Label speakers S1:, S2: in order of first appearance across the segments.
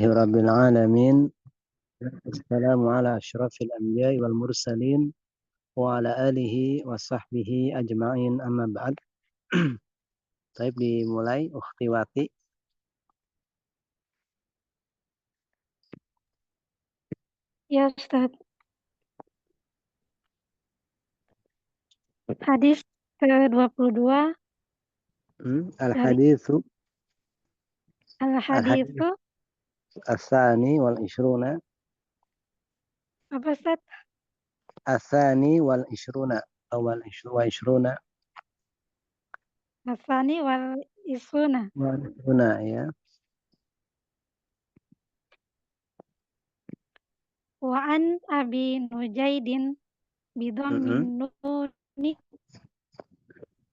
S1: Rabbil alamin. Assalamu ala asyrafil anbiya'i wal mursalin wa ala alihi wa sahbihi ajma'in amma ba'd. Baik, dimulai Ukhtiwati.
S2: Ya Ustaz, hadis ke-22 dari
S1: Al-hadithu
S2: Al-Hadithu,
S1: as-sani wal ishruna.
S2: apa Ustaz?
S1: As-sani wal ishruna wa ishruna
S2: Nasani wal Isuna.
S1: wal ishruna, ya.
S2: Wa an Abi Nujaidin bidhammin nuni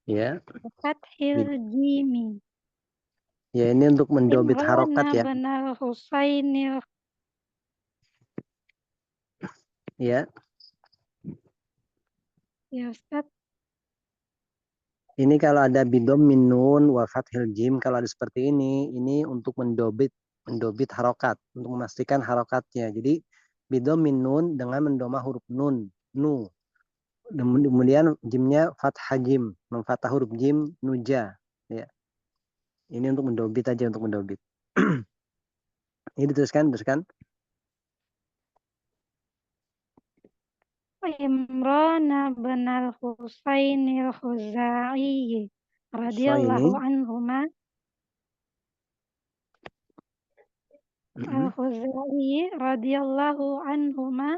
S1: Ya.
S2: fathil jimi.
S1: Ya, ini untuk mendobit harokat,
S2: Imrana
S1: ya.
S2: benal Husainil.
S1: Ya.
S2: Ya Ustaz.
S1: Ini kalau ada bidom min nun wa fathil jim, kalau ada seperti ini untuk mendobit harokat, untuk memastikan harokatnya. Jadi bidom min nun dengan mendoma huruf nun, nu. Kemudian jimnya fathah jim, memfathah huruf jim, nuja. Ya. Ini untuk mendobit aja, untuk mendobit. Ini diteruskan.
S2: Imrana benal Husainil Khuzai
S1: So ini,
S2: radhiyallahu anhuma. Al-Khuzai radhiyallahu anhuma.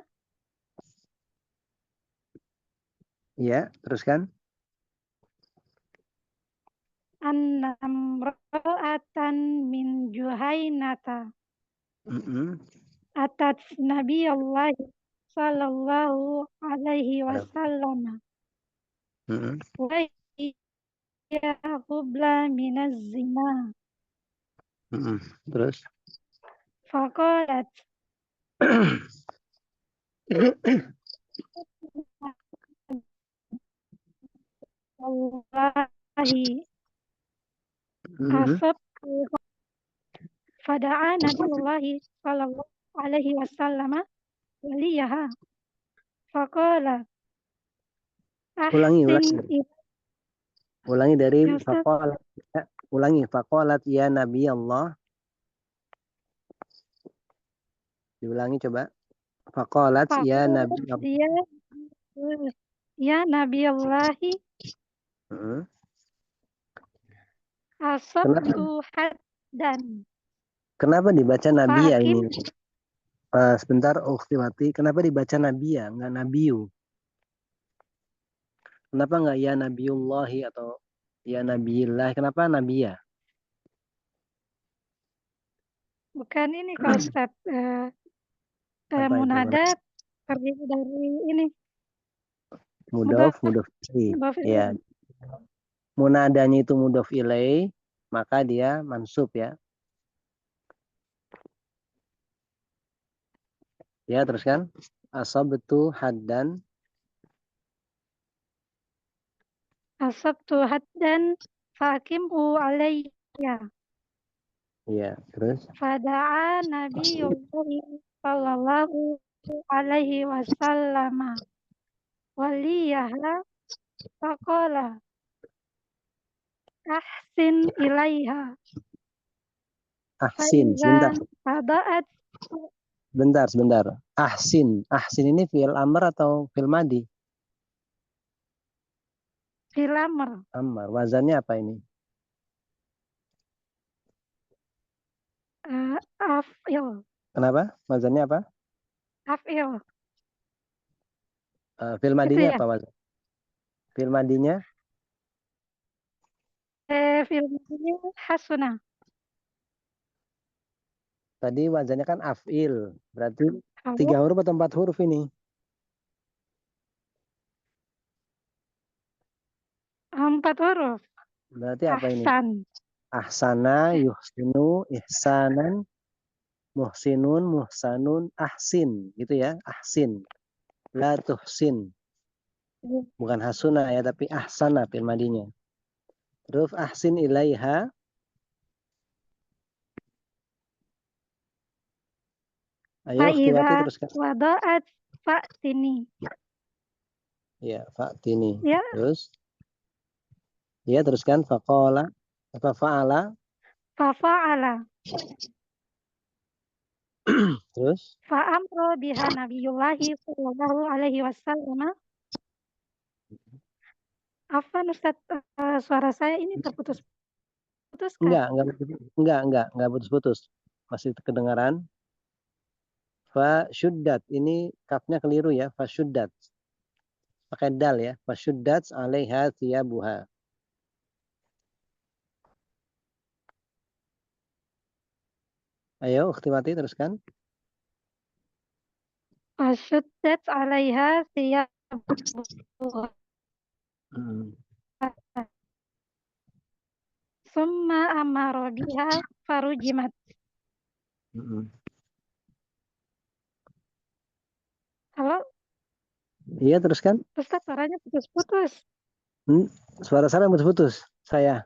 S1: ya, teruskan.
S2: Annamra'atan min Juhainata atat Nabi Allah sallallahu alaihi wasallam wa hiya qubla minaz zina
S1: Terus.
S2: faqalat Wallahi asab fada'a Nabi Allah sallallahu alaihi wasallam waliyaha faqala
S1: Ulangi.
S2: ahsin
S1: Ulangi dari
S2: ya Ustaz.
S1: faqalat. Ya, ulangi faqalat ya Nabi Allah. Diulangi coba. Faqalat ya Nabi Allah.
S2: Dia ya Nabi Allahi
S1: Kenapa
S2: asabtu haddan
S1: kenapa dibaca Nabi ya
S2: fahakim.
S1: ini? Sebentar Ukhtiwati, kenapa dibaca Nabi ya, nggak Nabiyu? Kenapa nggak ya Nabiullahi atau ya Nabiillah? Kenapa Nabi ya?
S2: Bukan ini kalau Ustaz,
S1: Apa itu?
S2: munada terdiri dari ini
S1: Mudhof,
S2: mudhaf
S1: mudhof ilaih.
S2: mudhaf
S1: Ya,
S2: ilaih.
S1: munadanya itu mudhof ilaih, maka dia mansub ya. Ya, teruskan. Asabtu haddan.
S2: Asabtu haddan fahakimhu alayya.
S1: Ya, terus.
S2: Fada'a Nabiyullahi sallallahu alaihi wasallam waliyaha faqala ahsin ilaiha
S1: Ahsin,
S2: faiza
S1: sebentar.
S2: fada'at.
S1: Sebentar. Ahsin ini fi'il amr atau fi'il madi?
S2: Fil amr.
S1: Amr. Wazannya apa ini?
S2: Afil.
S1: Kenapa? Wazannya apa?
S2: Afil.
S1: Fi'il
S2: Itu
S1: madinya
S2: ya.
S1: apa wazan? Fi'il madinya?
S2: Filmnya Hasuna.
S1: Tadi wazannya kan af'il. Berarti 3
S2: Kalau
S1: huruf atau 4 huruf ini?
S2: 4 huruf.
S1: Berarti apa ini?
S2: Ahsan.
S1: Ahsana, yuhsinu, ihsanan, muhsinun, muhsanun, ahsin. Gitu ya, ahsin. La tuhsin. Bukan hasuna ya, tapi ahsana fi'il madinya. Terus ahsin ilaiha. Ayo, Ikhtiwati
S2: Fa'idha
S1: teruskan.
S2: wada'at fa'tini.
S1: Ya, fa'tini.
S2: Ya,
S1: Terus, ya teruskan. Faqala, apa fa'ala.
S2: fafa'ala.
S1: Terus,
S2: Fa'amro biha nabiyullahi sallallahu alaihi wasallam. Afwan Ustaz, suara saya ini terputus-putus kah?
S1: enggak putus-putus. Masih kedengaran. Fa syuddat. Ini kafnya keliru ya. Fa syuddat. Pakai dal ya. Fa syuddat alaiha thiyabuha. Ayo, Ikhtiwati teruskan.
S2: Fasyuddat 'alaiha thiyabuha.
S1: Hmm.
S2: Summa amara biha farujimat.
S1: Hmm.
S2: Halo,
S1: Iya, teruskan.
S2: Ustaz suaranya putus-putus.
S1: Hmm. Suara saya putus-putus. Saya.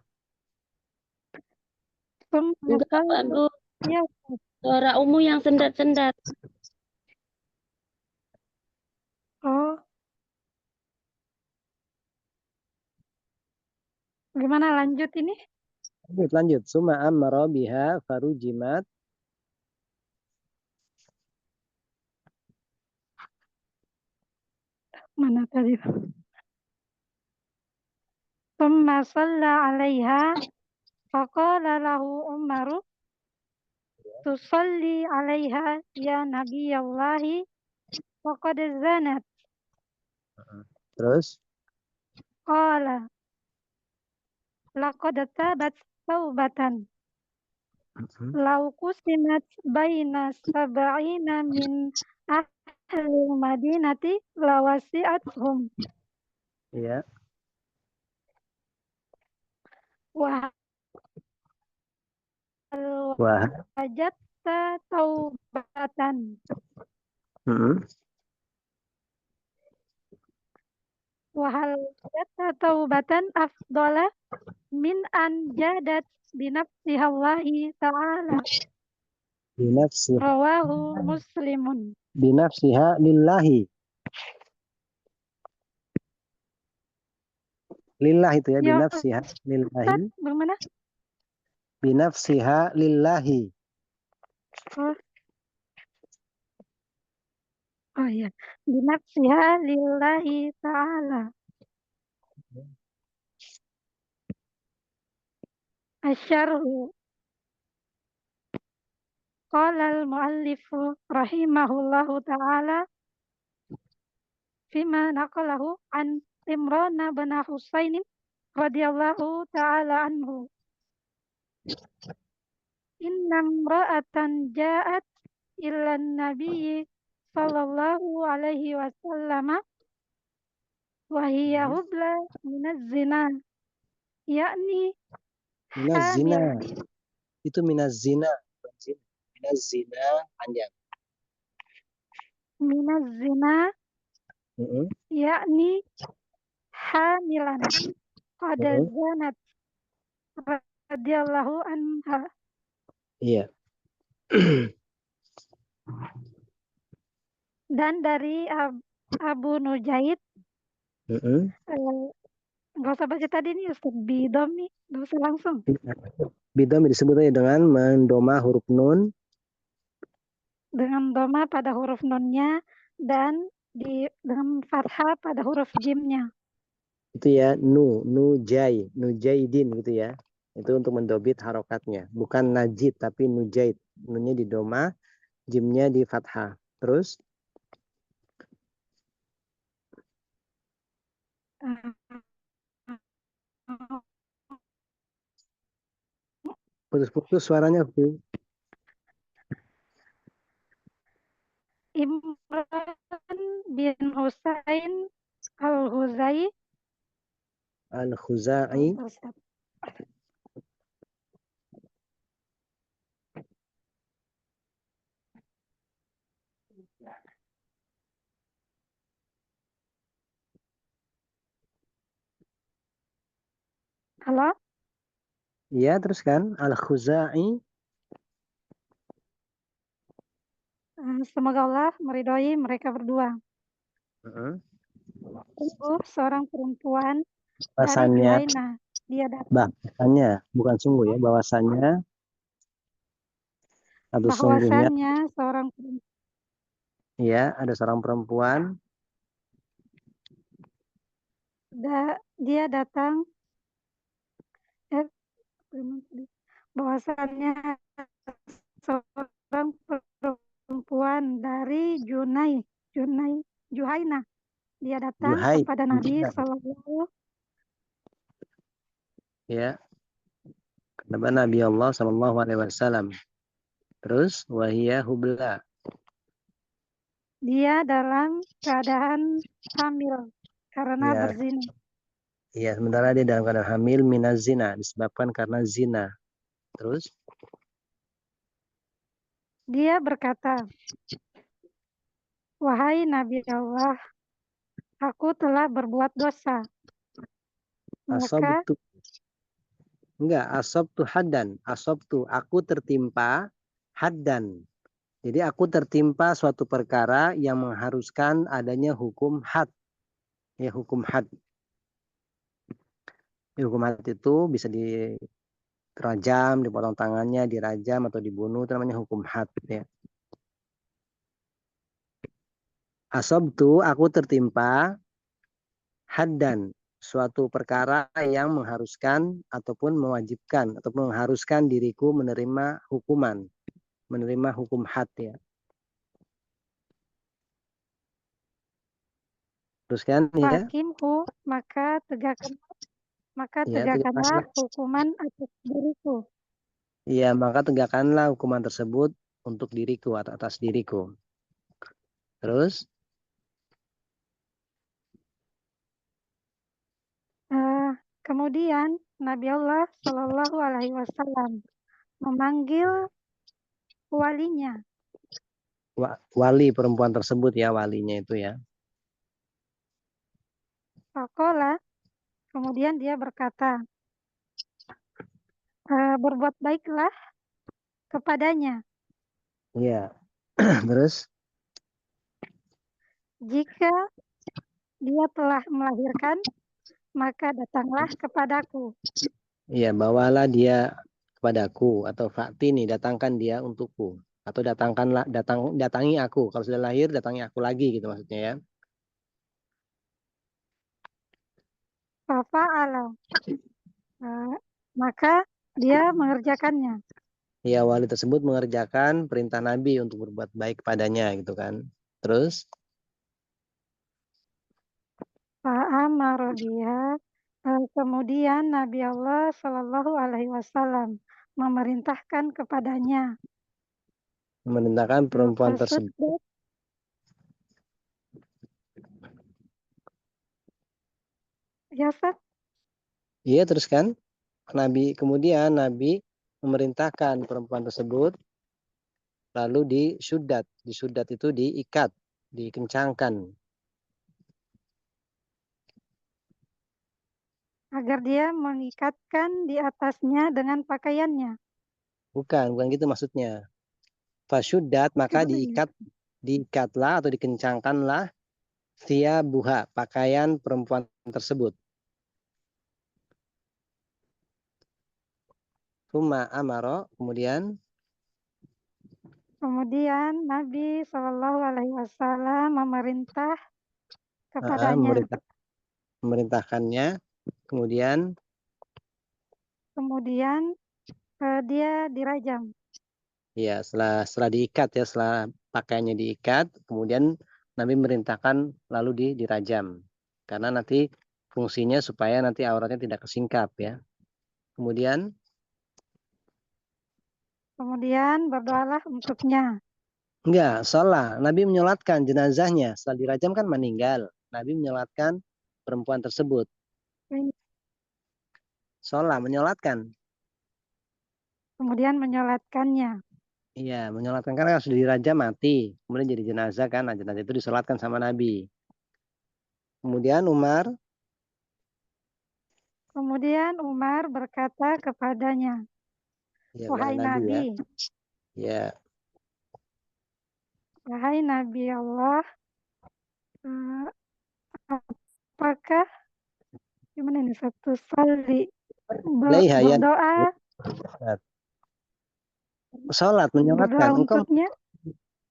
S2: Summa
S3: Enggak,
S2: sallu
S3: bagus.
S2: ya.
S3: Suara Umu yang sendat-sendat.
S2: Oh, gimana lanjut ini?
S1: Lanjut. Suma amara biha farujimat.
S2: Mana tadi? Summa shalla 'alaiha faqala lahu Umaru tusalli 'alaiha ya nabiyallahi faqad zanat.
S1: Terus.
S2: Qala laqad tabat taubatan
S1: Hmm.
S2: law qusimat baina sab'ina min ahli madinati lawasi'athum
S1: Iya.
S2: wa hal
S1: Wah.
S2: wajatta taubatan
S1: Hmm.
S2: wa hal wajatta taubatan afdala min an jadat binafsiha Allahi ta'ala.
S1: Binafsiha.
S2: Rawahu Muslimun.
S1: Binafsiha lillahi. Lillah itu ya.
S2: Ya
S1: Binafsiha
S2: Ustaz,
S1: lillahi.
S2: bagaimana?
S1: Binafsiha lillahi.
S2: Oh, oh iya. Binafsiha lillahi ta'ala. Asyarhu. Qala al-muallifu rahimahullahu ta'ala fima naqalahu an Imran bin Husain radhiyallahu ta'ala anhu. Innam ra'atan ja'at ilan nabiyyi sallallahu alaihi wasallam wa hiya hubla minaz zina, yakni
S1: Minaz zina.
S2: hamil
S1: Itu minaz zina. Minaz zina panjang.
S2: minaz zina,
S1: Hmm.
S2: yakni hamilan qad
S1: Hmm.
S2: zanat radhiyallahu anha.
S1: Iya.
S2: Dan dari Abu Nujaid,
S1: Hmm.
S2: nggak usah baca tadi nih Ustaz Bidom nih, nggak usah langsung.
S1: Bidom disebut dengan mendoma huruf nun.
S2: Dengan doma pada huruf nunnya dan dengan fathah pada huruf jimnya.
S1: Itu ya. Nujaidin gitu ya. Itu untuk mendobit harokatnya. Bukan najid tapi nujaid. Nunnya di doma, jimnya di fathah. Terus putus-putus suaranya.
S2: Imran bin Husain Al-Huzai.
S1: Al-Khuzai.
S2: Halo,
S1: Iya, terus kan Al-Khuzai.
S2: Semoga Allah meridhoi mereka berdua. Sungguh seorang perempuan dari
S1: Bahwasannya,
S2: Juhaina. Dia datang
S1: bahwasannya, bukan sungguh ya, bahwasannya atau sungguhnya,
S2: bahwasannya seorang
S1: ya, ada seorang perempuan,
S2: dia datang eh, bahwasannya seorang perempuan dari Juhaina. Dia datang
S1: Juhai,
S2: kepada Nabi Sallallahu
S1: ya, kepada Nabi Allah Sallallahu Alaihi Wasallam. Terus, wahia hubla,
S2: Dia dalam keadaan hamil karena
S1: ya,
S2: berzina.
S1: ya, sementara dia dalam keadaan hamil minaz zina, disebabkan karena zina. Terus,
S2: Dia berkata, "Wahai Nabi Allah, aku telah berbuat dosa."
S1: asob
S2: Maka
S1: tu, enggak, asob tu haddan, asob tu, aku tertimpa haddan. Jadi aku tertimpa suatu perkara yang mengharuskan adanya hukum had. Ya, hukum had. Ya, hukum had itu bisa dirajam, dipotong tangannya, dirajam atau dibunuh, itu namanya hukum had. Ya. Asobtu, aku tertimpa haddan, suatu perkara yang mengharuskan ataupun mewajibkan atau mengharuskan diriku menerima hukuman, menerima hukum had ya. Teruskan ya.
S2: hakimku, maka
S1: Ya,
S2: tegakkanlah
S1: tegakkanlah.
S2: hukuman atas diriku.
S1: Iya, maka tegakkanlah hukuman tersebut untuk diriku atau atas diriku. Terus,
S2: Kemudian Nabi Allah Shallallahu Alaihi Wasallam memanggil walinya.
S1: wali perempuan tersebut ya, walinya itu ya.
S2: Fakola, kemudian dia berkata, berbuat baiklah kepadanya.
S1: Iya. Terus,
S2: Jika dia telah melahirkan, maka datanglah kepadaku.
S1: iya, bawalah dia kepadaku atau faktini, datangkan dia untukku atau datangi aku. Kalau sudah lahir, datangi aku lagi gitu maksudnya ya.
S2: Fafa'ala, maka dia mengerjakannya.
S1: Ya, wali tersebut mengerjakan perintah Nabi untuk berbuat baik padanya gitu kan. Terus,
S2: Fa'amara biha. Kemudian Nabi Allah Shallallahu Alaihi Wasallam memerintahkan kepadanya.
S1: memerintahkan perempuan tersebut.
S2: Fasuddat. Ya, Ustaz?
S1: Iya, terus kan kemudian Nabi memerintahkan perempuan tersebut lalu disudat itu diikat, dikencangkan.
S2: Agar dia mengikatkan di atasnya dengan pakaiannya.
S1: Bukan gitu maksudnya. Fasyuddat, maka diikatlah atau dikencangkanlah thiyabuha, pakaian perempuan tersebut. Summa amaro, kemudian
S2: Nabi Shallallahu Alaihi Wasallam memerintah kepadanya.
S1: memerintahkannya, kemudian
S2: Dia dirajam.
S1: ya setelah diikat ya, setelah pakaiannya diikat, kemudian Nabi merintahkan lalu dirajam. Karena nanti fungsinya supaya nanti auratnya tidak kesingkap ya. Kemudian
S2: Berdoalah untuknya.
S1: enggak, salah. Nabi menyolatkan jenazahnya. Setelah dirajam kan meninggal. Nabi menyolatkan perempuan tersebut. Sholat, menyolatkan.
S2: Kemudian menyolatkannya.
S1: Iya, menyolatkan karena sudah dirajam mati. Kemudian jadi jenazah kan. Nah, jenazah itu disolatkan sama Nabi. Kemudian
S2: Umar berkata kepadanya,
S1: ya,
S2: "Wahai
S1: Nabi ya.
S2: Nabi,
S1: Ya.
S2: Wahai Nabi Allah, apakah gimana ini satu salli
S1: Laiha ya.
S2: berdoa
S1: Salat
S2: berdoa
S1: menyolatkan.
S2: untuknya?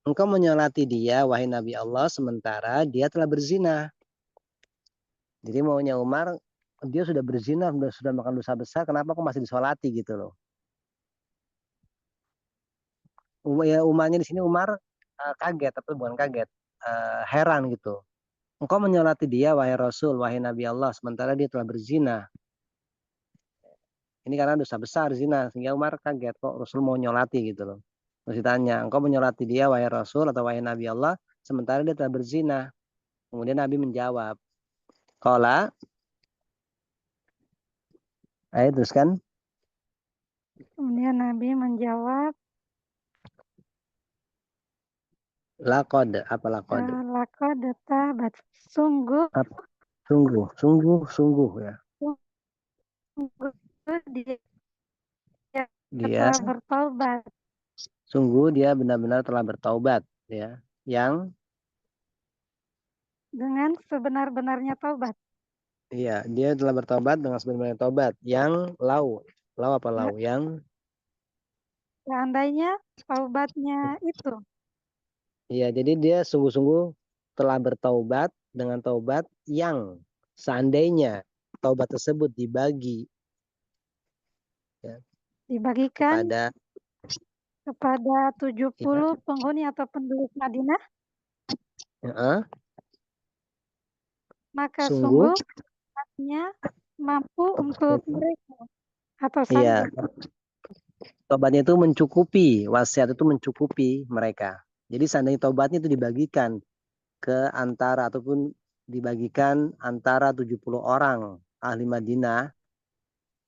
S1: Engkau menyolati dia, wahai Nabi Allah, sementara dia telah berzina. Jadi maunya Umar, dia sudah berzina, sudah makan dosa besar, kenapa kok masih disolati gitu loh. Umarnya di sini Umar kaget, tapi bukan kaget, heran gitu. Engkau menyolati dia, wahai Rasul, wahai Nabi Allah, sementara dia telah berzina. Ini karena dosa besar zina, sehingga Umar kaget kok Rasul mau nyolati gitu loh. Terus ditanya, engkau menyolati dia, wahai Rasul atau wahai Nabi Allah, sementara dia telah berzina. Kemudian Nabi menjawab, qala, ayo teruskan.
S2: Kemudian Nabi menjawab,
S1: Laqad, apa laqad?
S2: laqad tabat, sungguh
S1: Sungguh ya.
S2: sungguh dia
S1: Dia
S2: telah bertobat
S1: sungguh dia benar-benar telah bertaubat ya. Yang
S2: dengan sebenar-benarnya taubat.
S1: iya, dia telah bertobat dengan sebenarnya taubat. Yang lau apa lau? Yang
S2: Seandainya taubatnya itu
S1: iya, jadi dia sungguh-sungguh telah bertaubat dengan taubat yang seandainya taubat tersebut dibagi ya,
S2: dibagikan kepada 70
S1: ya,
S2: penghuni atau penduduk Madinah, maka
S1: sungguh
S2: sungguhnya mampu untuk mereka atau
S1: iya,
S2: sanggup.
S1: taubatnya itu mencukupi, wasiat itu mencukupi mereka. Jadi seandainya taubatnya itu dibagikan ke antara ataupun dibagikan antara 70 orang ahli Madinah,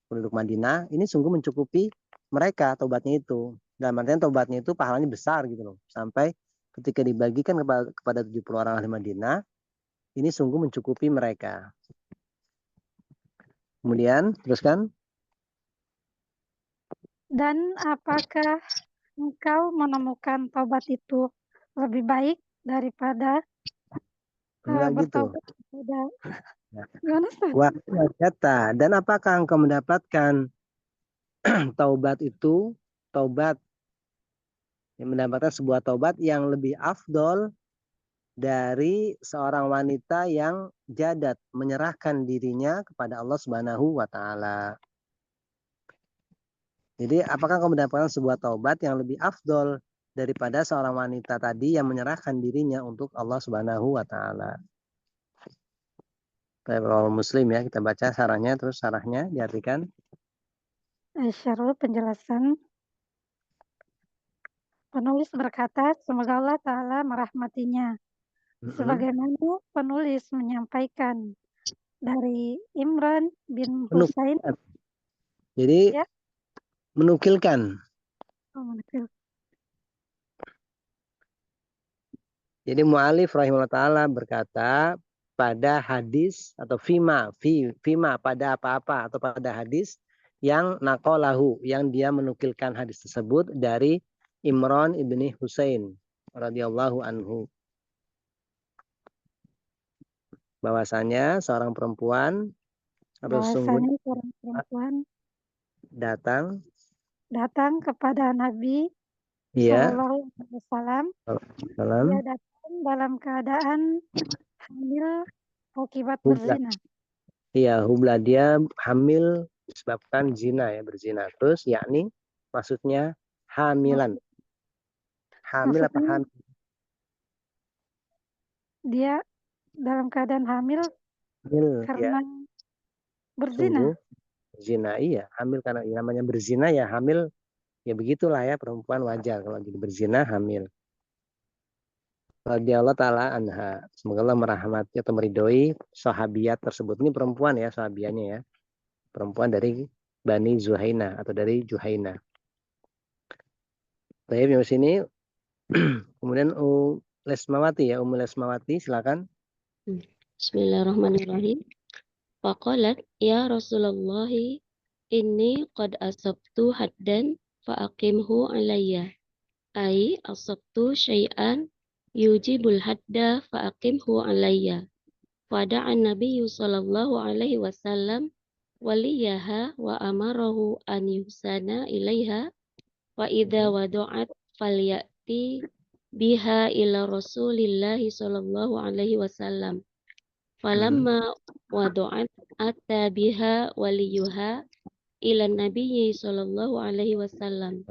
S1: penduduk Madinah, ini sungguh mencukupi mereka taubatnya itu. Dalam artian taubatnya itu pahalanya besar gitu loh. Sampai ketika dibagikan kepada 70 orang ahli Madinah, ini sungguh mencukupi mereka. Kemudian teruskan.
S2: Dan apakah engkau menemukan taubat itu lebih baik daripada
S1: Enggak gitu.
S2: bertaubat kepada
S1: Ya.
S2: gimana Ustaz?
S1: Wajata, dan apakah engkau mendapatkan taubat itu, taubat yang mendapatkan sebuah taubat yang lebih afdol dari seorang wanita yang jadat, menyerahkan dirinya kepada Allah Subhanahu wa taala. Jadi apakah kamu mendapatkan sebuah taubat yang lebih afdol daripada seorang wanita tadi yang menyerahkan dirinya untuk Allah Subhanahu wa taala. Kalau Muslim ya, kita baca sarahnya, terus sarahnya diartikan.
S2: Syarul penjelasan. Penulis berkata, semoga Allah Ta'ala merahmatinya. Sebagaimana penulis menyampaikan dari Imran bin Husain.
S1: Jadi
S2: ya?
S1: menukilkan. Jadi mu'alif rahimahullah ta'ala berkata pada hadis atau fima pada apa-apa atau pada hadis yang naqalahu, yang dia menukilkan hadis tersebut dari Imran ibni Husain radhiyallahu anhu. Bahwasanya seorang perempuan atau sesungguhnya
S2: seorang perempuan datang kepada Nabi Sallallahu Alaihi Wasallam. Dia datang dalam keadaan hamil akibat berzina.
S1: Iya, hubla, dia hamil disebabkan zina ya, berzina. Terus yakni maksudnya hamilan. Hamil apa hamil?
S2: Dia dalam keadaan hamil karena berzina.
S1: Sungguh zina, iya, hamil karena namanya berzina ya, hamil ya, begitulah ya, perempuan wajar kalau jadi berzina hamil. Radhiyallahu taala anha, semoga Allah merahmati atau meridhoi sahabiat tersebut. Ini perempuan ya, sahabiannya ya, perempuan dari Bani Zuhaina atau dari Juhaina. Baik, yang sini kemudian Lesmawati ya, Lesmawati, silakan.
S3: Bismillahirrahmanirrahim. Faqalat ya Rasulullah, inni qad asabtu haddan fa aqimhu alayya. Ai asabtu syai'an yujibul hadda fa'aqimhu alayya. Fada'an Nabiyyu sallallahu alaihi wasallam waliyaha wa amarahu an yuhsana ilaiha wa idza wadu'at falyati biha ila Rasulillahi sallallahu alaihi wasallam. Falamma wadu'at atta biha waliyuha ila Nabiyyi sallallahu alaihi wasallam.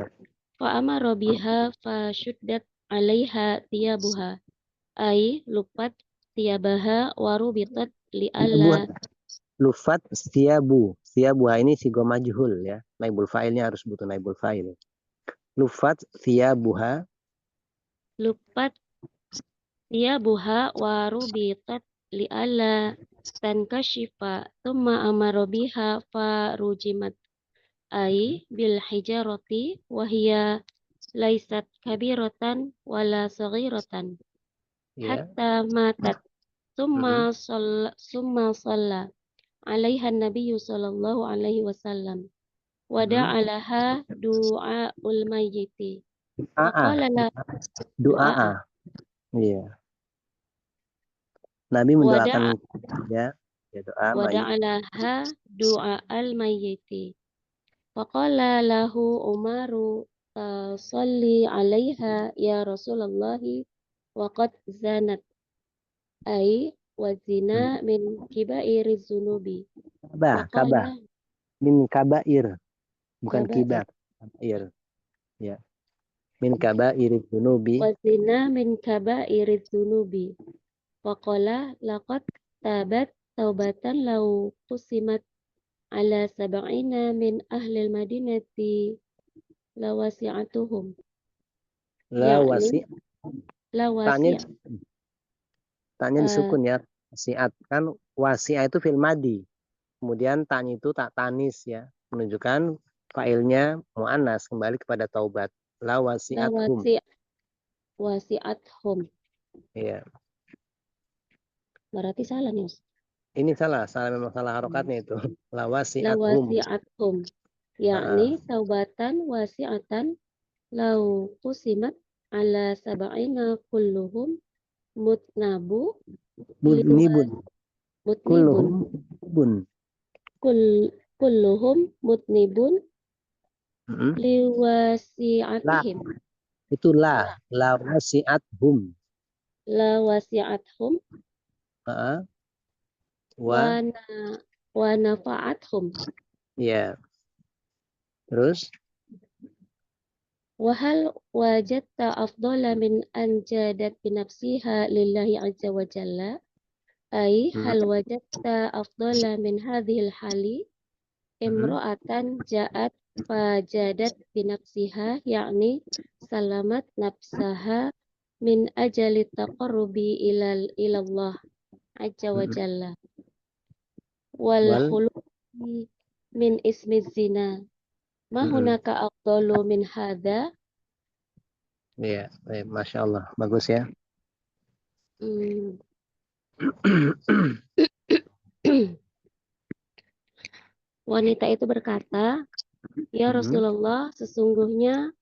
S3: Fa amara biha fa syuddat alaiha tiyabuha ay lupat tiyabaha warubitat li'alla
S1: Lufat siabu. Siabuha ini sigo majhul ya. Naibul fa'ilnya harus butuh naibul fa'il. Lufat siabuha.
S3: lupat tiyabuha warubitat li'alla tankashifa thumma amara biha fa rujimat ay bil hijarati wa hiya laisat kabiratan wala saghiratan hatta matat summa shalla alaiha nabiyyu sallallahu alaihi wasallam wa da'alaha du'aul mayyiti wa qala la
S1: Doa. Iya. Nabi mendoakan ya doa
S3: wa
S1: mayit.
S3: da'alaha du'aul mayyiti wa qala lahu Umaru salli alaiha ya Rasulullah wa qad zanat ay wa zina min kibairi zunubi.
S1: Kabah. Min kabair. Bukan kibar. Kabair. Ya. Min kabairi zunubi.
S3: Wa zina min kabairi zunubi. Wa qala laqad tabat taubatan law qusimat ala sab'ina min ahli al-madinati lawasi'atuhum.
S1: Tanya disukun ya. Wasiat kan wasiat itu fil madi. Kemudian tanya itu tak tanis ya, menunjukkan failnya muannas kembali kepada taubat. La wasi'athum.
S3: Wasi'athum.
S1: Iya.
S3: Berarti salah nih, Ustaz.
S1: Ini salah memang salah harokatnya itu. La wasi'athum.
S3: Yakni taubatan wasi'atan lau qusimat ala sab'ina kulluhum mutnibun kulluhum mutnibun liwasi'atihim.
S1: Itu la wasi'athum.
S3: La wasi'athum wa nafa'athum.
S1: Ya. Terus
S3: Wahal wajadta afdala min an jadat binafsiha lillahi azza wa jalla ay hal wajadta afdala min hadhil hali imra'atan ja'at fajadat binafsiha yakni salamat nafsaha min ajali taqarrubi ilallah azza wa jalla wal khuluqi min ismi zina ma hunaka afdalu min hadha.
S1: Iya, Masya Allah, bagus ya.
S3: Wanita itu berkata, ya Rasulullah, sesungguhnya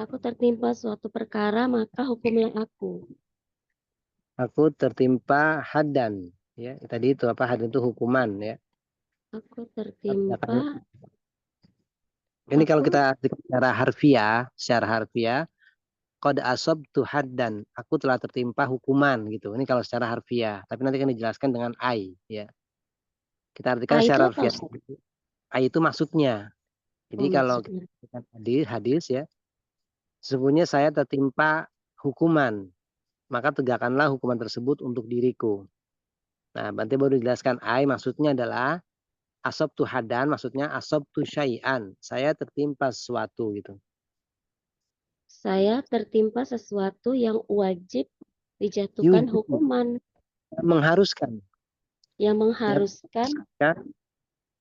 S3: aku tertimpa suatu perkara, maka hukumlah aku.
S1: Aku tertimpa haddan, ya. Tadi itu apa? Haddan itu hukuman, ya.
S3: Aku tertimpa.
S1: Ini kalau kita secara harfiah, qad asabtu haddan, aku telah tertimpa hukuman gitu. Ini kalau secara harfiah, tapi nanti akan dijelaskan dengan ai, ya. Kita artikan secara harfiah. Ai itu maksudnya. Jadi kalau kita hadis ya, sesungguhnya saya tertimpa hukuman, maka tegakkanlah hukuman tersebut untuk diriku. Nah, nanti baru dijelaskan ai maksudnya adalah asabtu haddan, maksudnya asabtu syai'an, saya tertimpa sesuatu gitu.
S3: Saya tertimpa sesuatu yang wajib dijatuhkan hukuman.
S1: Mengharuskan.
S3: Yang mengharuskan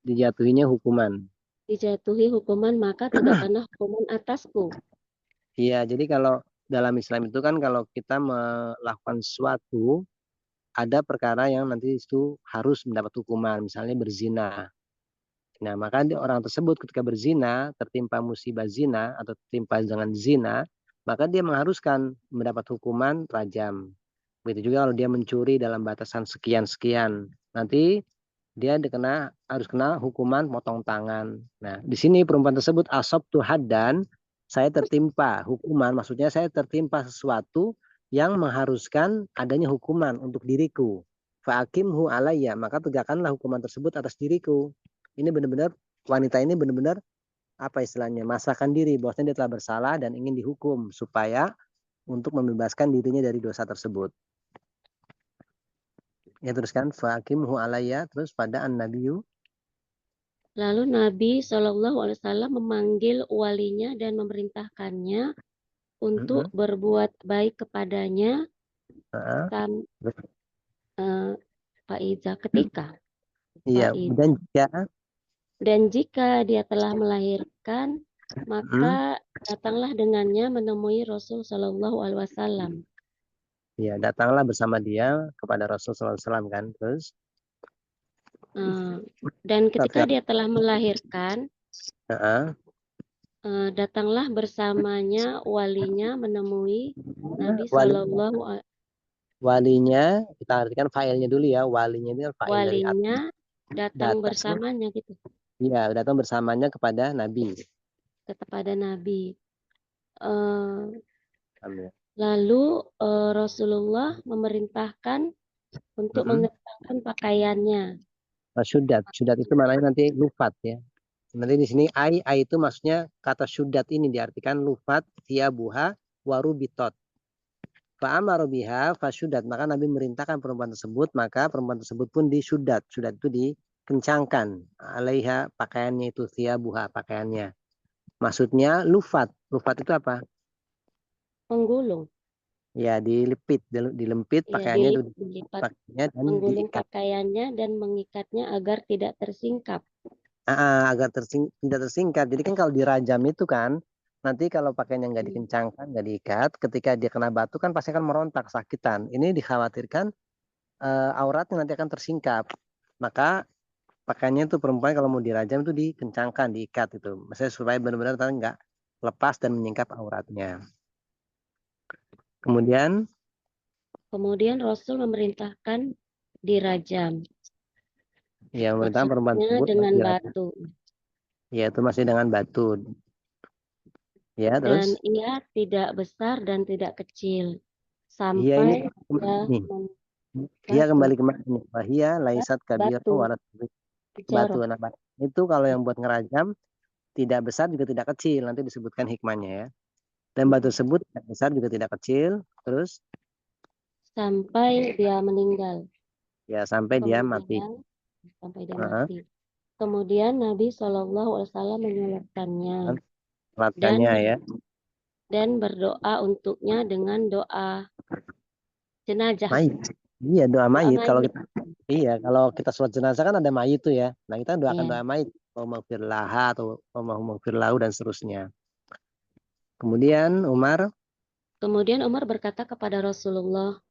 S1: dijatuhinya hukuman.
S3: Dijatuhi hukuman, maka tegakkanlah hukuman atasku.
S1: Iya, jadi kalau dalam Islam itu kan kalau kita melakukan sesuatu, ada perkara yang nanti itu harus mendapat hukuman, misalnya berzina. Nah, maka orang tersebut ketika berzina, tertimpa musibah zina atau tertimpa dengan zina, maka dia mengharuskan mendapat hukuman rajam. Begitu juga kalau dia mencuri dalam batasan sekian-sekian, nanti dia harus kena hukuman potong tangan. Nah, di sini perempuan tersebut asabtu haddan, saya tertimpa hukuman, maksudnya saya tertimpa sesuatu yang mengharuskan adanya hukuman untuk diriku. Fa'akimhu alayya, maka tegakkanlah hukuman tersebut atas diriku. Ini benar-benar wanita ini benar-benar apa istilahnya, masakkan diri bahwasanya dia telah bersalah dan ingin dihukum supaya untuk membebaskan dirinya dari dosa tersebut. Ya teruskan fa'akimhu alayya, terus pada an-nabiyyu.
S3: Lalu Nabi SAW memanggil walinya dan memerintahkannya untuk berbuat baik kepadanya Faiza ketika
S1: Iya,
S3: dan jika dia telah melahirkan, maka datanglah dengannya menemui Rasul Shallallahu Alaihi Wasallam.
S1: Ya, datanglah bersama dia kepada Rasul Sallallahu Alaihi Wasallam kan, terus.
S3: Dan ketika dia telah melahirkan, datanglah bersamanya walinya menemui Nabi Shallallahu Alaihi.
S1: Walinya kita artikan failnya dulu ya, walinya ini fail dari
S3: walinya datang bersamanya gitu.
S1: Iya, datang bersamanya kepada Nabi.
S3: Kepada Nabi. Lalu Rasulullah memerintahkan untuk mengenakan pakaiannya.
S1: Syudat itu maknanya nanti lufat ya. Nanti di sini ai itu maksudnya kata syudat ini diartikan lufat thiyabuha warubitot. Fa'amara biha fasyudat, maka Nabi merintahkan perempuan tersebut, maka perempuan tersebut pun disudat. Syudat itu dikencangkan. Alaiha, pakaiannya itu thiyabuha, pakaiannya. Maksudnya lufat. Lufat itu apa?
S3: Menggulung.
S1: Ya, dilempit pakaiannya itu
S3: dilipat, menggulung pakaiannya dan mengikatnya agar tidak tersingkap.
S1: Agar tidak tersingkap. Jadi kan kalau dirajam itu kan nanti kalau pakaiannya nggak dikencangkan, nggak diikat, ketika dia kena batu kan pasti akan merontak, sakitan. Ini dikhawatirkan auratnya nanti akan tersingkap. Maka pakaiannya itu perempuan kalau mau dirajam itu dikencangkan, diikat itu. Maksudnya supaya benar-benar nggak lepas dan menyingkap auratnya. Kemudian
S3: Rasul memerintahkan dirajam.
S1: Ya, memerintahkan perempuan tersebut
S3: dengan batu.
S1: Ya, itu masih dengan batu. Ya, terus.
S3: Dan ia tidak besar dan tidak kecil. Sampai
S1: Ia kembali ke makna. Wahia laisat kabira warat batu. Nah, itu kalau yang buat ngerajam tidak besar juga tidak kecil, nanti disebutkan hikmahnya ya. Dan batu tersebut tidak besar juga tidak kecil, terus
S3: sampai dia meninggal.
S1: Ya, sampai dia mati.
S3: Mati. Kemudian Nabi SAW menyolatkannya. Dan berdoa untuknya dengan doa jenazah.
S1: Mayit. Iya, doa mayit. Kalau kita sholat jenazah kan ada mayit tuh ya. Nah, kita doakan doa mayit, Allahumma laha atau Allahumma lahu dan seterusnya. Kemudian Umar
S3: berkata kepada Rasulullah,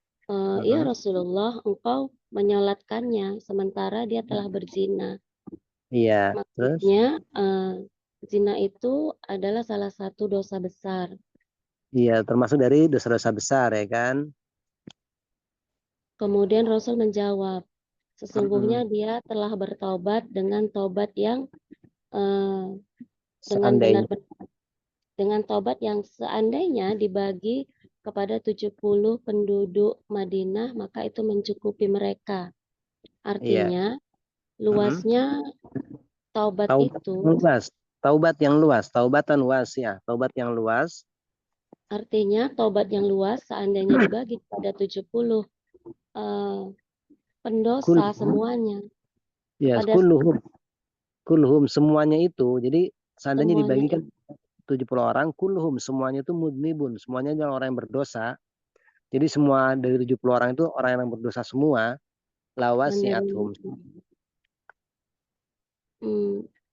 S3: ya Rasulullah, engkau menyolatkannya sementara dia telah berzina.
S1: Iya.
S3: Maksudnya zina itu adalah salah satu dosa besar.
S1: Iya, termasuk dari dosa-dosa besar ya kan.
S3: Kemudian Rasul menjawab, sesungguhnya dia telah bertaubat dengan taubat yang dengan taubat yang seandainya dibagi kepada 70 penduduk Madinah, maka itu mencukupi mereka. Artinya, luasnya taubat itu.
S1: Taubat yang luas, taubatan wasi'ah, taubat yang luas.
S3: Artinya, taubat yang luas seandainya dibagi kepada 70 pendosa semuanya.
S1: Ya, kulhum semuanya itu. Jadi seandainya dibagikan 70 orang, kulhum semuanya itu mudnibun, semuanya adalah orang yang berdosa. Jadi semua dari 70 orang itu orang yang berdosa semua. Lawasi'athum.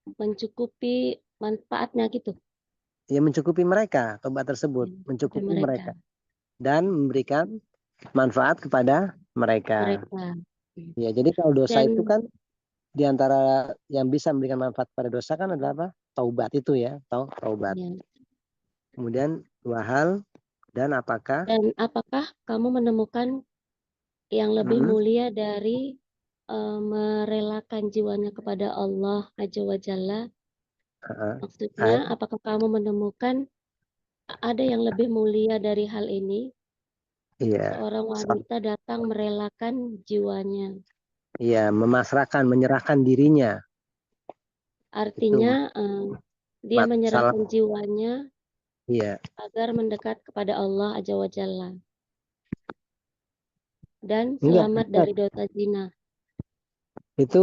S3: Mencukupi manfaatnya gitu.
S1: Ya, mencukupi mereka, taubat tersebut, mencukupi mereka. Dan memberikan manfaat kepada mereka. Ya, jadi kalau dosa itu kan diantara yang bisa memberikan manfaat pada dosa kan adalah apa? Taubat itu ya, taubat. Kemudian dua hal. Dan apakah
S3: Dan apakah kamu menemukan yang lebih
S1: Mm-mm.
S3: mulia dari merelakan jiwanya kepada Allah Azza wa Jalla? Maksudnya,
S1: Ay-
S3: apakah kamu menemukan ada yang lebih mulia dari hal ini?
S1: iya,
S3: Seorang wanita datang merelakan jiwanya.
S1: iya, memasrahkan, menyerahkan dirinya. Itu
S3: Artinya, dia
S1: salah.
S3: menyerahkan jiwanya
S1: Iya,
S3: agar mendekat kepada Allah Azza wa Jalla dan
S1: enggak,
S3: selamat
S1: Ustaz.
S3: dari dosa zina.
S1: Itu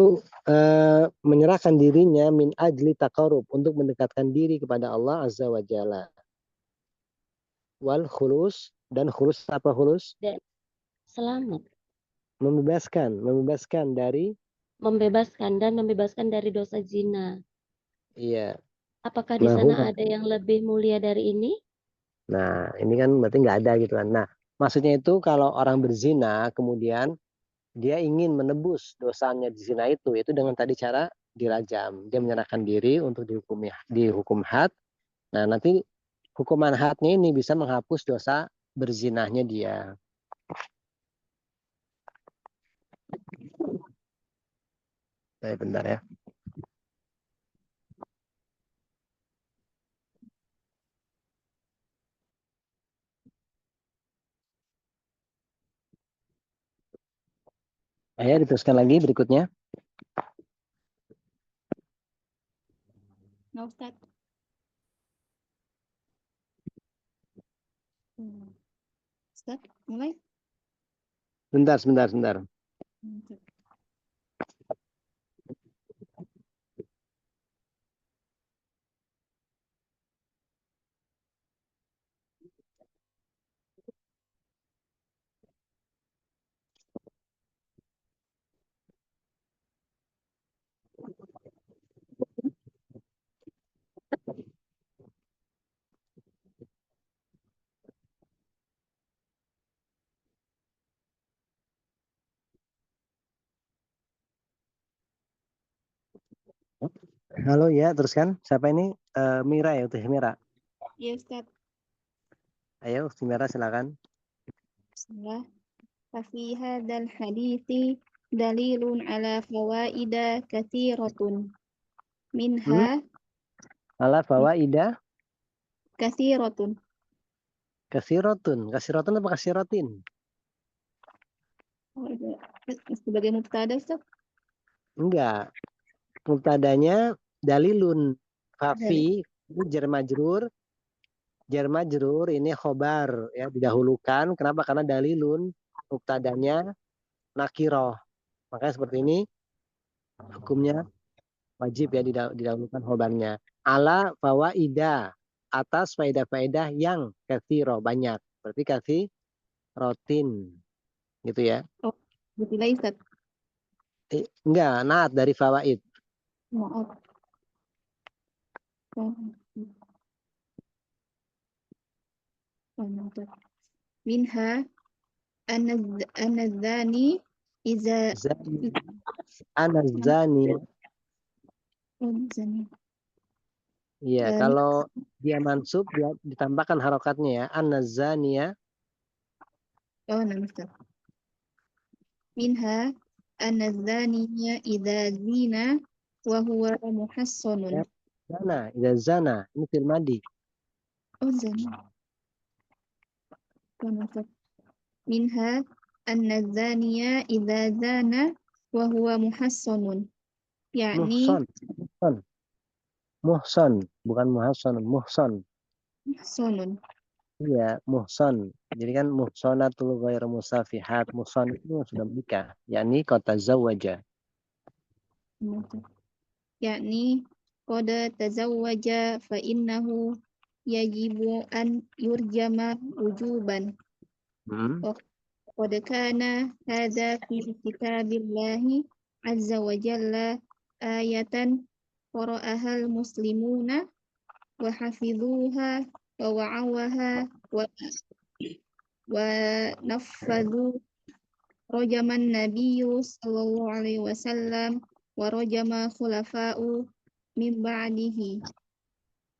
S1: menyerahkan dirinya min ajli taqarrub untuk mendekatkan diri kepada Allah Azza wa Jalla. Wal khulus, dan khulus apa khulus?
S3: Dan selamat,
S1: Membebaskan dari
S3: membebaskan dari dosa zina.
S1: iya.
S3: Apakah di sana
S1: Nah,
S3: ada yang lebih mulia dari ini?
S1: nah, ini kan berarti nggak ada gitu kan. Nah, maksudnya itu kalau orang berzina kemudian dia ingin menebus dosanya di zina itu dengan tadi cara dirajam. Dia menyerahkan diri untuk dihukum had. Nah, nanti hukuman hadnya ini bisa menghapus dosa berzinahnya dia. Bentar ya. Ayo diteruskan lagi berikutnya.
S4: Nah, Ustaz. Ustaz, mulai.
S1: Sebentar. Halo ya, teruskan. Siapa ini? Mira ya, Utih Mira.
S4: Iya, Ustaz.
S1: Ayo, Mira silakan.
S4: Bismillah. Fafi hadzal hadithi dalilun ala fawaida katsiratun. Minha
S1: Ala fawaida
S4: katsiratun.
S1: kasirotun. Kasirotun apa kasirotin?
S4: Oh, sebagai mubtada, Ustaz.
S1: Enggak. Mubtadanya dalilun.
S4: Dalil.
S1: Fafi jar majrur. Jar majrur ini khobar ya, didahulukan. Kenapa? Karena dalilun mubtadanya nakiroh. Makanya seperti ini hukumnya wajib ya didahulukan khobarnya. Ala fawaida, atas faedah-faedah yang katsiro banyak. Berarti kasih rotin gitu ya.
S4: Oh, betul, Ustaz.
S1: Enggak, naat dari fawaid.
S4: Maaf. Minha anadzani iza
S1: Zani, anazani.
S4: zani.
S1: Iya, kalau dia mansub dia ditambahkan harokatnya ya. Anazania.
S4: Oh, nah, Ustaz. Minha anadzaniya idza zina wa huwa muhassanun.
S1: Zana, ida zana. Ini fil madi.
S4: Oh, zani. Oh, nah, Ustaz. Minha anadzaniya idza zana wa huwa muhassanun. Yakni
S1: Muhson. Muhson. Muhson. Bukan muhasson. Muhson.
S4: muhsanun.
S1: Iya, muhson. Jadi kan muhsonatul ghair musafihat. Muhson itu yang sudah menikah. Yakni kota zawaja.
S4: Yakni qad tazawwaja fa innahu yajibu an yurjama wujuban. Qad kana hadza fi kitabillahi azza wa jalla ayatan qara'ahal muslimuna wa hafidhuha wa wa'awaha wa nafadhu rajaman nabiyyu sallallahu alaihi wasallam wa rajama khulafa'u min ba'dihi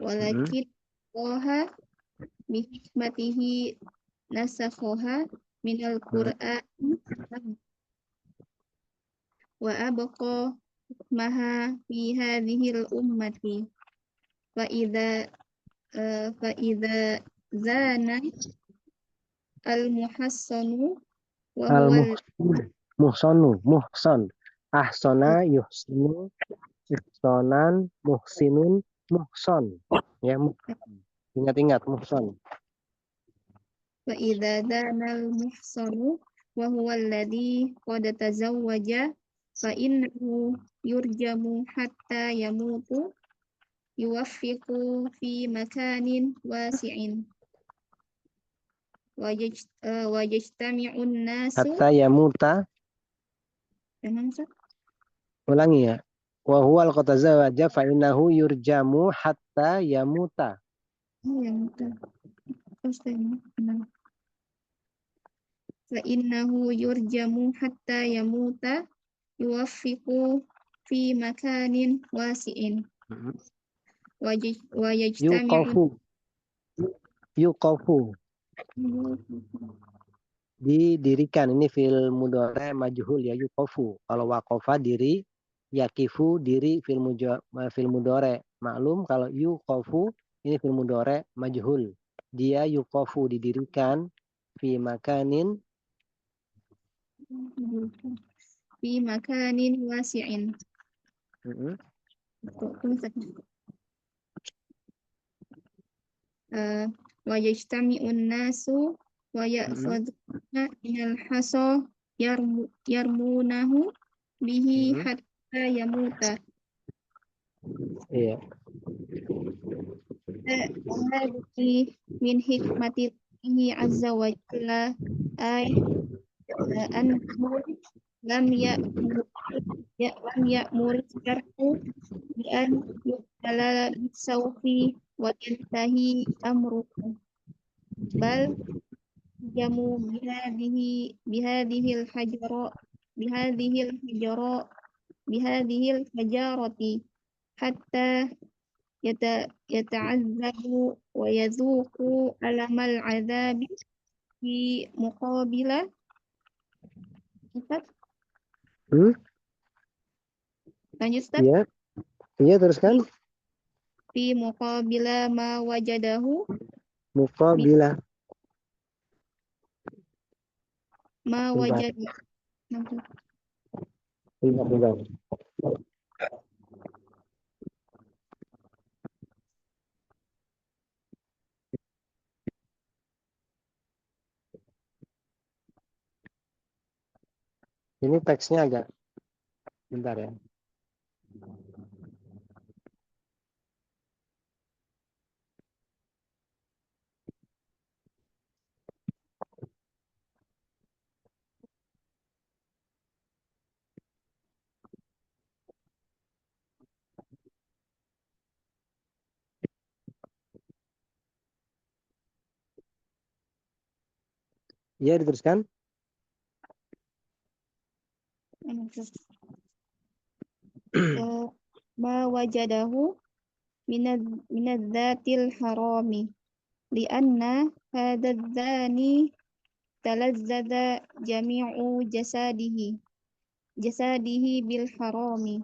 S4: walakin Allah bihikmatihi nasakhoha minal Qur'an wa abqa maha fi hadhil ummati fa idza zana al muhassanu wa
S1: Al
S4: huwa
S1: muhsan. Ahsana yuhsinu, ihsanan, muhsinun, muhsan. Ya, ingat-ingat muhsan.
S4: fa idza zana al muhsanu wa huwa alladhi qad tazawwaja fa innahu yurjamu hatta yamutu yuwaffiqu fi makanin wasi'in wajajtami'un nasu.
S1: Hatta yamuta.
S4: Emang Ustaz?
S1: Ulangi ya. Wa huwal qatazawaja fa innahu yurjamu hatta yamuta.
S4: Oh, yamuta. Terus emang. Fa innahu yurjamu hatta yamuta yuwaffiqu fi makanin wasi'in wajajtami'un.
S1: Yuqafu. Didirikan, ini fil mudhari majhul ya, yuqafu. Kalau waqafa diri, yakifu diri fil mudhari maklum. Kalau yuqafu ini fil mudhari majhul, dia yuqafu didirikan fi makanin
S4: Wasi'in. Wajajtami'un nasu wa ya'khuduna minal hasa yarmunahu bihi hatta yamuta.
S1: Iya.
S4: Hadhihi min hikmatihi azza wa jalla ay annahu lam ya'mur syar'u bi an yuqtala bisawfi wa yantahi amruhu bal jamu bihadihil hajarati hatta yata'azzabu wa yadhuqu alamal azabi fi muqabila. Ustaz? Lanjut Ustaz.
S1: Iya. Iya, teruskan.
S4: Fi muqabila ma wajadahu.
S1: Muqabila.
S4: Ma wajadahu.
S1: Bentar. Ini teksnya agak bentar ya. Iya, diteruskan.
S4: Ma wajadahu minadzatil harami lianna hadadzani talazzada jami'u jasadihi bil harami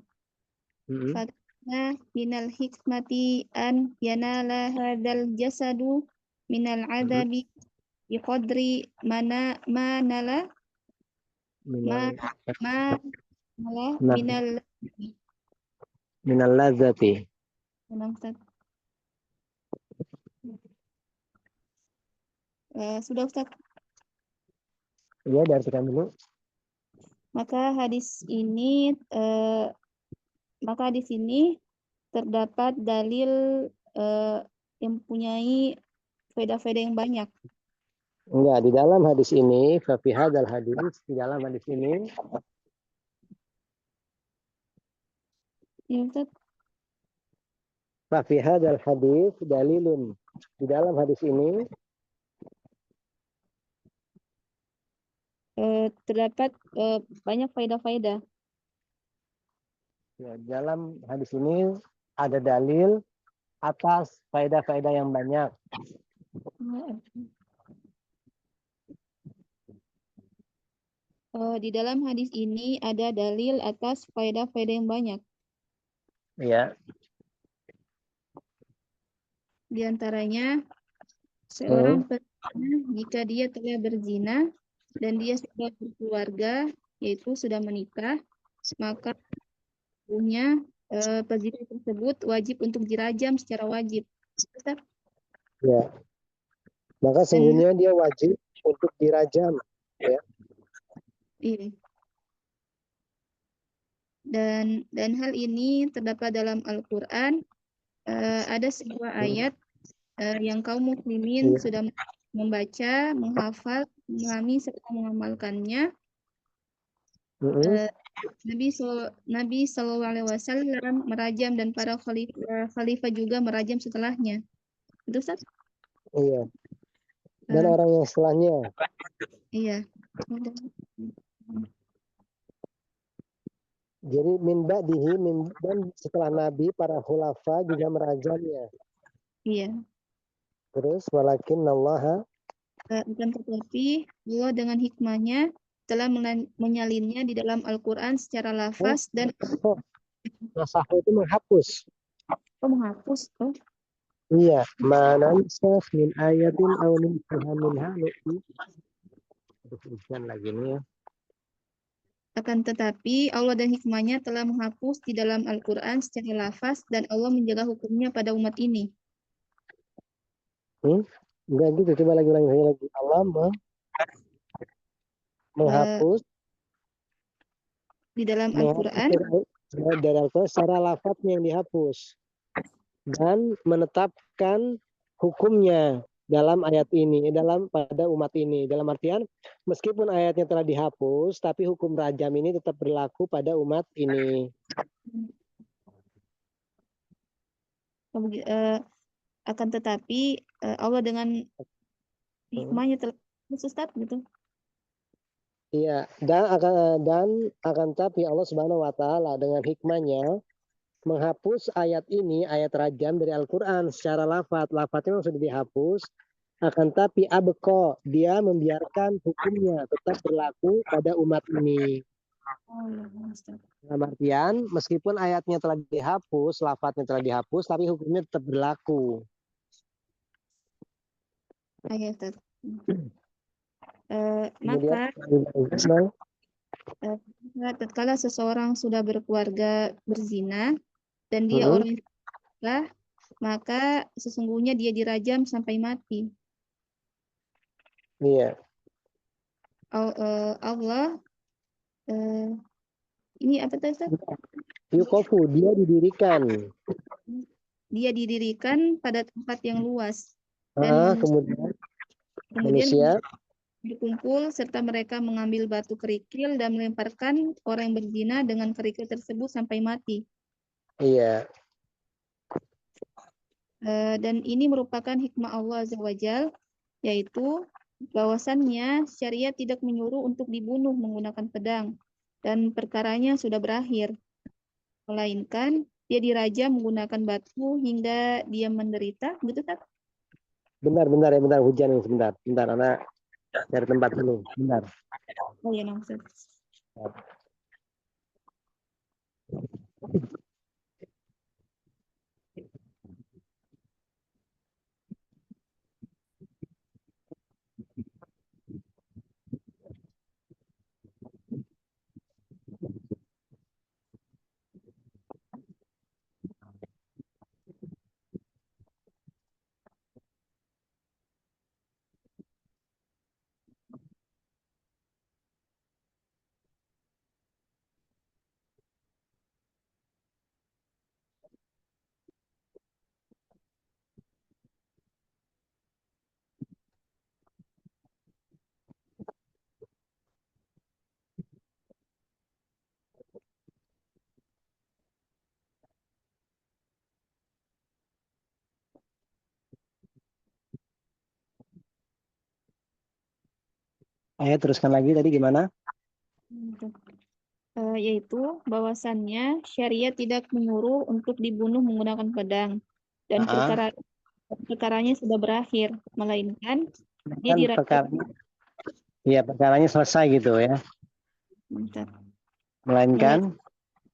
S4: fakna minal hikmati an yanala hadzal jasadu minal adabi biqadri manala
S1: minal ladzati.
S4: Sudah Ustaz?
S1: Iya, diartikan dulu.
S4: Maka hadis ini terdapat dalil yang mempunyai faedah-faedah yang banyak.
S1: Enggak, di dalam hadis ini, fa fi hadzal hadis, di dalam hadis ini
S4: Ya Ustaz.
S1: fa fi hadzal hadis dalilun. Di dalam hadis ini
S4: terdapat banyak faedah-faedah.
S1: Ya, dalam hadis ini ada dalil atas faedah-faedah yang banyak.
S4: Di dalam hadis ini ada dalil atas faedah-faedah yang banyak.
S1: Ya.
S4: Di antaranya, seorang perzina jika dia telah berzina dan dia sudah berkeluarga, yaitu sudah menikah, maka punya perzina tersebut wajib untuk dirajam secara wajib. Ustaz?
S1: Ya. Maka sesungguhnya dia wajib untuk dirajam. Ya.
S4: Iya. Dan hal ini terdapat dalam Al-Quran. Ada sebuah ayat yang kaum muslimin sudah membaca, menghafal, memahami serta mengamalkannya. Nabi Shallallahu Alaihi Wasallam merajam dan para khalifah juga merajam setelahnya. Itu Ustaz?
S1: Iya. Dan orang yang setelahnya.
S4: Iya.
S1: Jadi min ba'dihi dan setelah Nabi para khulafa juga merajamnya.
S4: Iya.
S1: Terus walakin Allah
S4: Akan tetapi Allah dengan hikmahnya telah menyalinnya di dalam Al-Quran secara lafaz dan
S1: nasahu itu menghapus.
S4: menghapus.
S1: Iya, manansakh min ayatin aw nunsiha minha nu'ti. Ujian lagi nih ya.
S4: Akan tetapi Allah dan hikmahnya telah menghapus di dalam Al-Quran secara lafaz dan Allah menjaga hukumnya pada umat ini.
S1: Enggak gitu, coba lagi. Allah menghapus
S4: di dalam Al-Quran
S1: dari Al-Quran secara lafaznya yang dihapus dan menetapkan hukumnya dalam ayat ini, pada umat ini. Dalam artian, meskipun ayatnya telah dihapus, tapi hukum rajam ini tetap berlaku pada umat ini.
S4: Akan tetapi Allah dengan hikmahnya telah Ustaz gitu.
S1: Iya, dan akan tapi Allah Subhanahu wa taala dengan hikmahnya menghapus ayat ini, ayat rajam dari Al-Qur'an secara lafaz. Lafaznya memang sudah dihapus, akan tapi abqa, dia membiarkan hukumnya tetap berlaku pada umat ini. Dalam artian, meskipun ayatnya telah dihapus, lafaznya telah dihapus, tapi hukumnya tetap berlaku.
S4: Ayat. Maka tatkala seseorang sudah berkeluarga berzina dan dia orang yang maka sesungguhnya dia dirajam sampai mati.
S1: Iya.
S4: Allah ini apa tadi?
S1: Yukofu, dia didirikan.
S4: Dia didirikan pada tempat yang luas. Dan
S1: kemudian
S4: manusia berkumpul serta mereka mengambil batu kerikil dan melemparkan orang yang berzina dengan kerikil tersebut sampai mati.
S1: Iya.
S4: Dan ini merupakan hikmah Allah Azza wa Jalla, yaitu bahwasannya syariat tidak menyuruh untuk dibunuh menggunakan pedang dan perkaranya sudah berakhir, melainkan dia dirajam menggunakan batu hingga dia menderita, gitu kan?
S1: Bentar hujan nih, sebentar anak cari tempat dulu, bentar.
S4: Oh iya, maksud.
S1: Ayo teruskan lagi, tadi gimana?
S4: Yaitu bahwasannya syariat tidak menyuruh untuk dibunuh menggunakan pedang dan perkara perkaranya sudah berakhir, melainkan dia
S1: Kan
S4: dirajam.
S1: perkaranya, ya perkaranya selesai gitu ya.
S4: Bentar.
S1: Melainkan,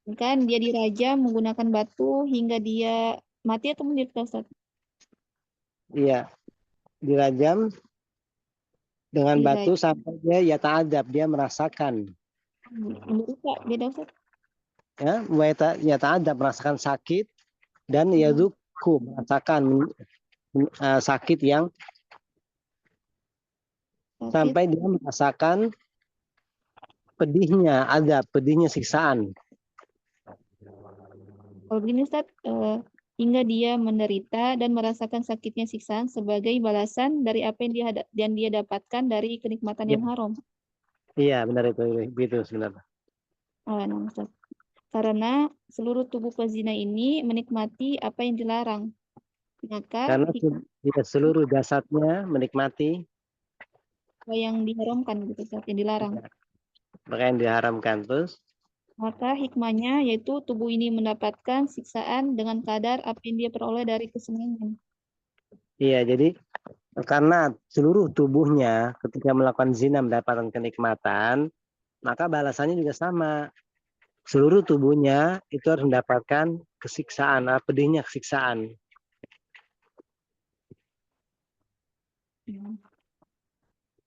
S4: Melainkan dia dirajam menggunakan batu hingga dia mati atau menderita, Ustaz?
S1: iya, dirajam dengan batu sampai dia ya ta'adab, dia merasakan.
S4: Menderita, beda, Ustaz?
S1: Ya ta'adab, merasakan sakit, dan yadzuku, merasakan sakit yang
S4: Sakit.
S1: sampai dia merasakan pedihnya, pedihnya siksaan.
S4: Kalau begini, Ustaz, hingga dia menderita dan merasakan sakitnya siksaan sebagai balasan dari apa yang dia dapatkan dari kenikmatan yang haram.
S1: Iya, benar itu sebenarnya.
S4: Nah, Ustaz. Karena seluruh tubuh pezina ini menikmati apa yang dilarang. Maka
S1: Karena seluruh jasadnya menikmati
S4: apa yang diharamkan gitu, Ustaz, yang dilarang.
S1: maka yang diharamkan. Terus
S4: Maka hikmahnya yaitu tubuh ini mendapatkan siksaan dengan kadar apa yang dia peroleh dari kesenangan.
S1: iya, jadi karena seluruh tubuhnya ketika melakukan zina mendapatkan kenikmatan, maka balasannya juga sama. Seluruh tubuhnya itu harus mendapatkan kesiksaan, pedihnya kesiksaan.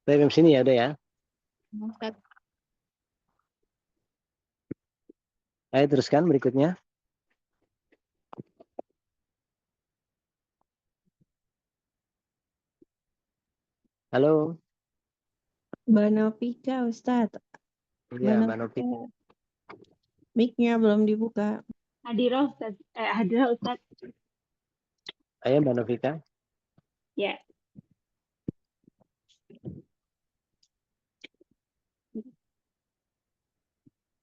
S1: Dari sini ya udah ya.
S4: Ustaz.
S1: Ayo teruskan berikutnya. Halo.
S5: Mbak Novika, Ustadz.
S1: Iya, Mbak Novi.
S5: Mic-nya belum dibuka.
S6: Hadirah Ustaz. Hadirah Ustaz.
S1: Ayo Mbak Novika.
S6: Ya.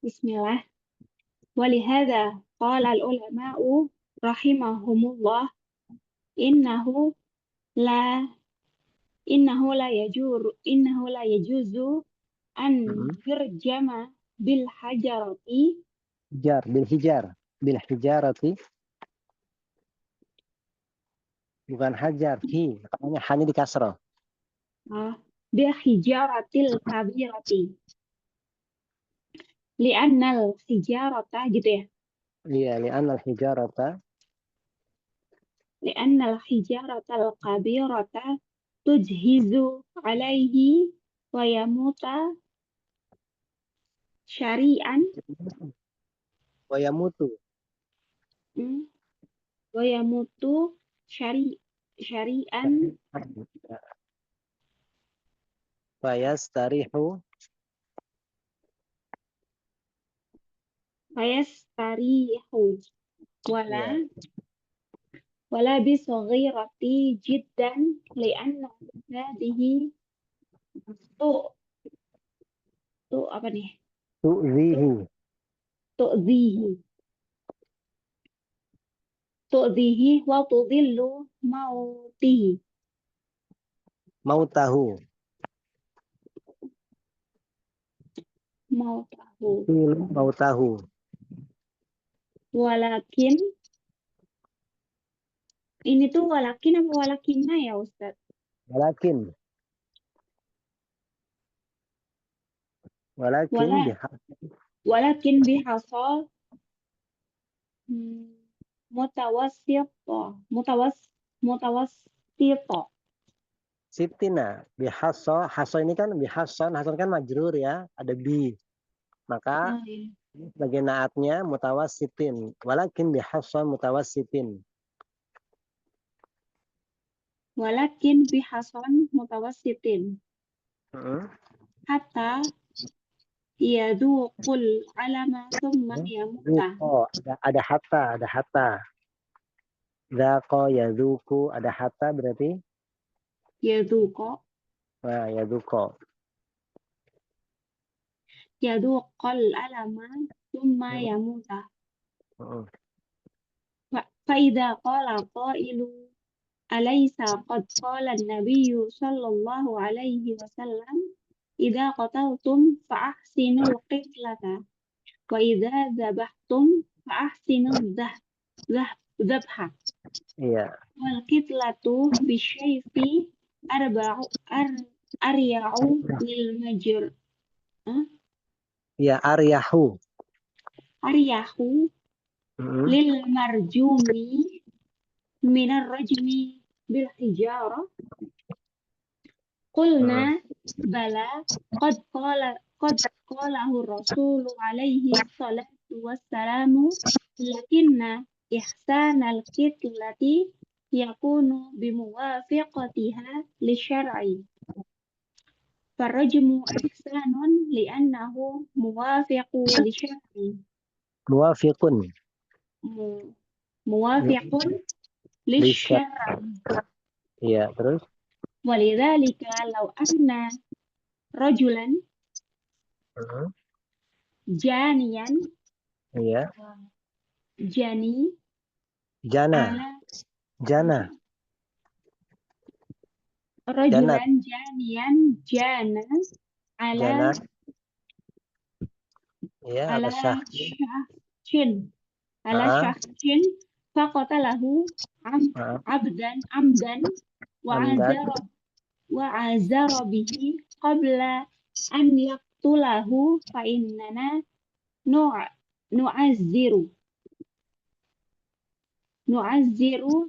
S6: Bismillah. Walihada qala al-ulama'u rahimahumullah innahu la yajuzu an yurjama bil hajarati bil hijarati
S1: Bukan hajar, katanya hanya di kasroh.
S6: Bil hijaratil kabirati. Li'annal hijarata gitu ya.
S1: Iya, li'annal hijarata.
S6: Li'annal hijaratal kabirata tujhizu alaihi wa yamuta syari'an
S1: Wa yamutu
S6: syari'an
S1: fayastarihu
S6: wala bisaghirati jiddan li'anna hadhihi tu apa nih? Tu'zihi wa tudillu mautahu. Walakin ini tuh walakin apa walakinna ya Ustaz? Walakin bihasal mutawassito.
S1: Sitina bihasso, hasso ini kan bihasson, hason kan majrur ya, ada bi. Maka sebagai naatnya mutawassitin. Walakin bihasson mutawassitin.
S6: Walakin bihasson mutawassitin. Hatta yaduqul alama thumma yamuta.
S1: Ada hatta. Zaqa yaduku, ada hatta berarti
S6: Yaduqa.
S1: Nah, yaduqa.
S6: Yaduqal alama thumma yamuta. Fa'idha qala qailu alaysa qad qala an-nabiyyu sallallahu alaihi wasallam idza qataltum fa'ahsinul qitlata wa idza dzabhtum fa'ahsinul dzabha.
S1: Iya.
S6: Wal kitlatu bisyaifi arya'u lil majr
S1: Iya, aryahu.
S6: aryahu
S1: Mm-mm.
S6: lil marjumi minar rajmi bil hijarah. Qulna bala qad qalahu Rasulu alaihi salatu wassalamu lakinna ihsanal kitlati yakunu bimuwafiqatiha li syar'i. Farajmu ihsanun li'annahu muwafiqu li syar'i.
S1: Muwafiqun.
S6: Muwafiqun li
S1: Lisya.
S6: syar'i.
S1: Iya, terus?
S6: Walidzalika law anna rajulan
S1: Mm-mm.
S6: janiyan
S1: Iya.
S6: jani
S1: Jana.
S6: ala
S1: Jana.
S6: rajulan janiyan jana
S1: Jana.
S6: ala
S1: Iya,
S6: ala
S1: apa syah?
S6: syahsin ala
S1: Ah.
S6: syahsin faqatalahu
S1: Ah.
S6: abdan amdan
S1: Amdan.
S6: wa azara bihi qabla an yaqtulahu fa innana nu'azziru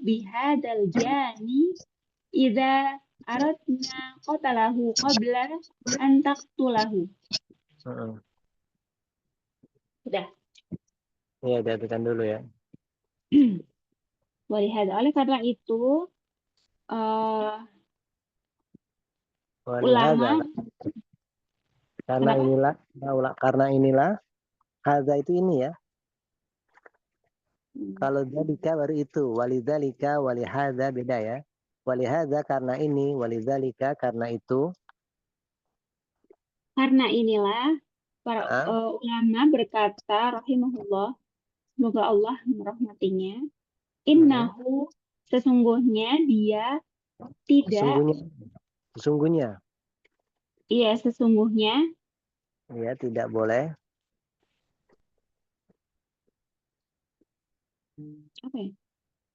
S6: bihadal jani idza aradna qatalahu qabla an taqtulahu.
S1: Mm-mm.
S6: Udah.
S1: Iya, diartikan dulu ya.
S6: Oleh karena itu
S1: Walihada.
S6: ulama
S1: Karena
S6: kenapa?
S1: inilah, karena inilah, hadza itu ini ya. Kalau dzalika baru itu, walidzalika, walihada beda ya. Walihada karena ini, walidzalika karena itu.
S6: Karena inilah para
S1: Ah.
S6: ulama berkata rahimahullah, semoga Allah merahmatinya, innahu sesungguhnya dia tidak
S1: Sesungguhnya.
S6: iya sesungguhnya
S1: Ya, tidak boleh.
S6: apa ya?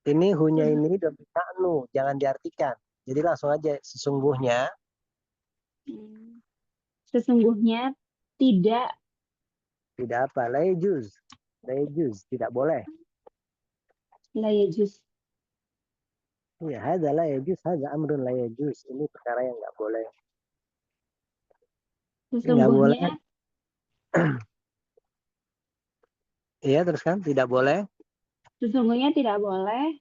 S1: Ini hunya ini domir ta'nu, jangan diartikan. Jadi langsung aja sesungguhnya.
S6: Sesungguhnya tidak
S1: Tidak apa? La yajuz, tidak boleh.
S6: la yajuz.
S1: Iya, hadza la yajuz, hadza amrun la yajuz. Ini perkara yang nggak boleh. Nggak boleh.
S6: Sesungguhnya
S1: Iya, terus kan tidak boleh.
S6: sesungguhnya tidak boleh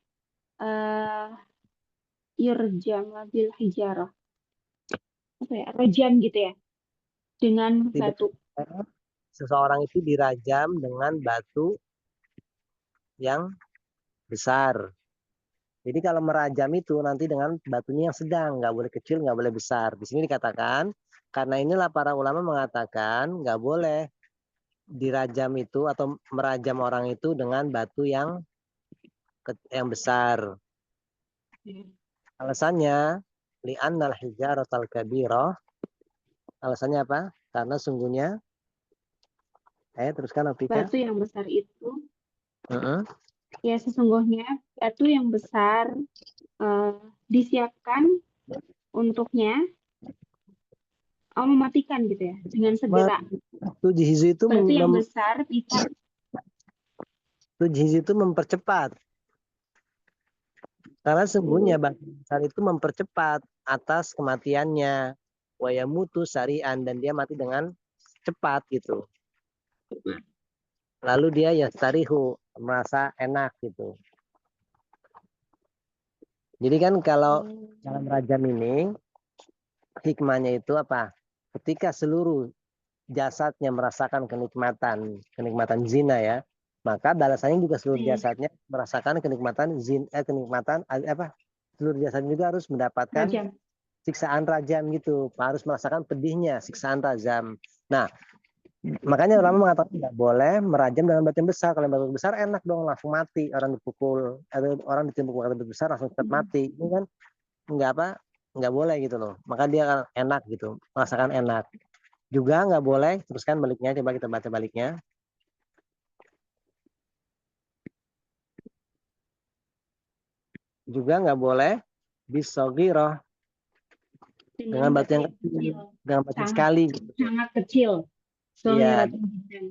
S6: yurjam bil hijarah. Apa ya? Rejam gitu ya. Dengan
S1: Tidak.
S6: batu.
S1: Seseorang itu dirajam dengan batu yang besar. Jadi kalau merajam itu nanti dengan batunya yang sedang, nggak boleh kecil, nggak boleh besar. Di sini dikatakan, karena inilah para ulama mengatakan nggak boleh dirajam itu atau merajam orang itu dengan batu yang besar. Alasannya, li'annal hijaratal kabirah. Alasannya apa? Karena sungguhnya, teruskan Afika.
S6: Batu yang besar itu,
S1: Ya,
S6: sesungguhnya batu yang besar disiapkan untuknya mematikan gitu ya, dengan segera.
S1: Tujhiz itu
S6: batu yang besar bisa.
S1: Tujhiz itu mempercepat. Karena sungguhnya batu besar itu mempercepat atas kematiannya. Wayamutu syari'an, dan dia mati dengan cepat gitu. Lalu dia yastarihu, merasa enak gitu. Jadi kan kalau dalam rajam ini hikmahnya itu apa? Ketika seluruh jasadnya merasakan kenikmatan zina ya, maka balasannya juga seluruh jasadnya merasakan kenikmatan seluruh jasadnya juga harus mendapatkan siksaan rajam gitu, harus merasakan pedihnya siksaan rajam. Nah, makanya ulama mengatakan tidak boleh merajam dengan batu yang besar. Kalau batu besar enak dong, langsung mati, orang dipukul atau orang ditimpuk batu besar langsung cepat mati. Ini kan nggak boleh gitu loh. Maka dia akan enak gitu, merasakan enak. Juga nggak boleh, teruskan baliknya, coba kita baca baliknya. Juga nggak boleh bisogiroh dengan batu yang kecil, dengan batu
S6: Sangat,
S1: sekali. Gitu.
S6: sangat kecil.
S1: Iya.
S6: Sogiratun jiddan.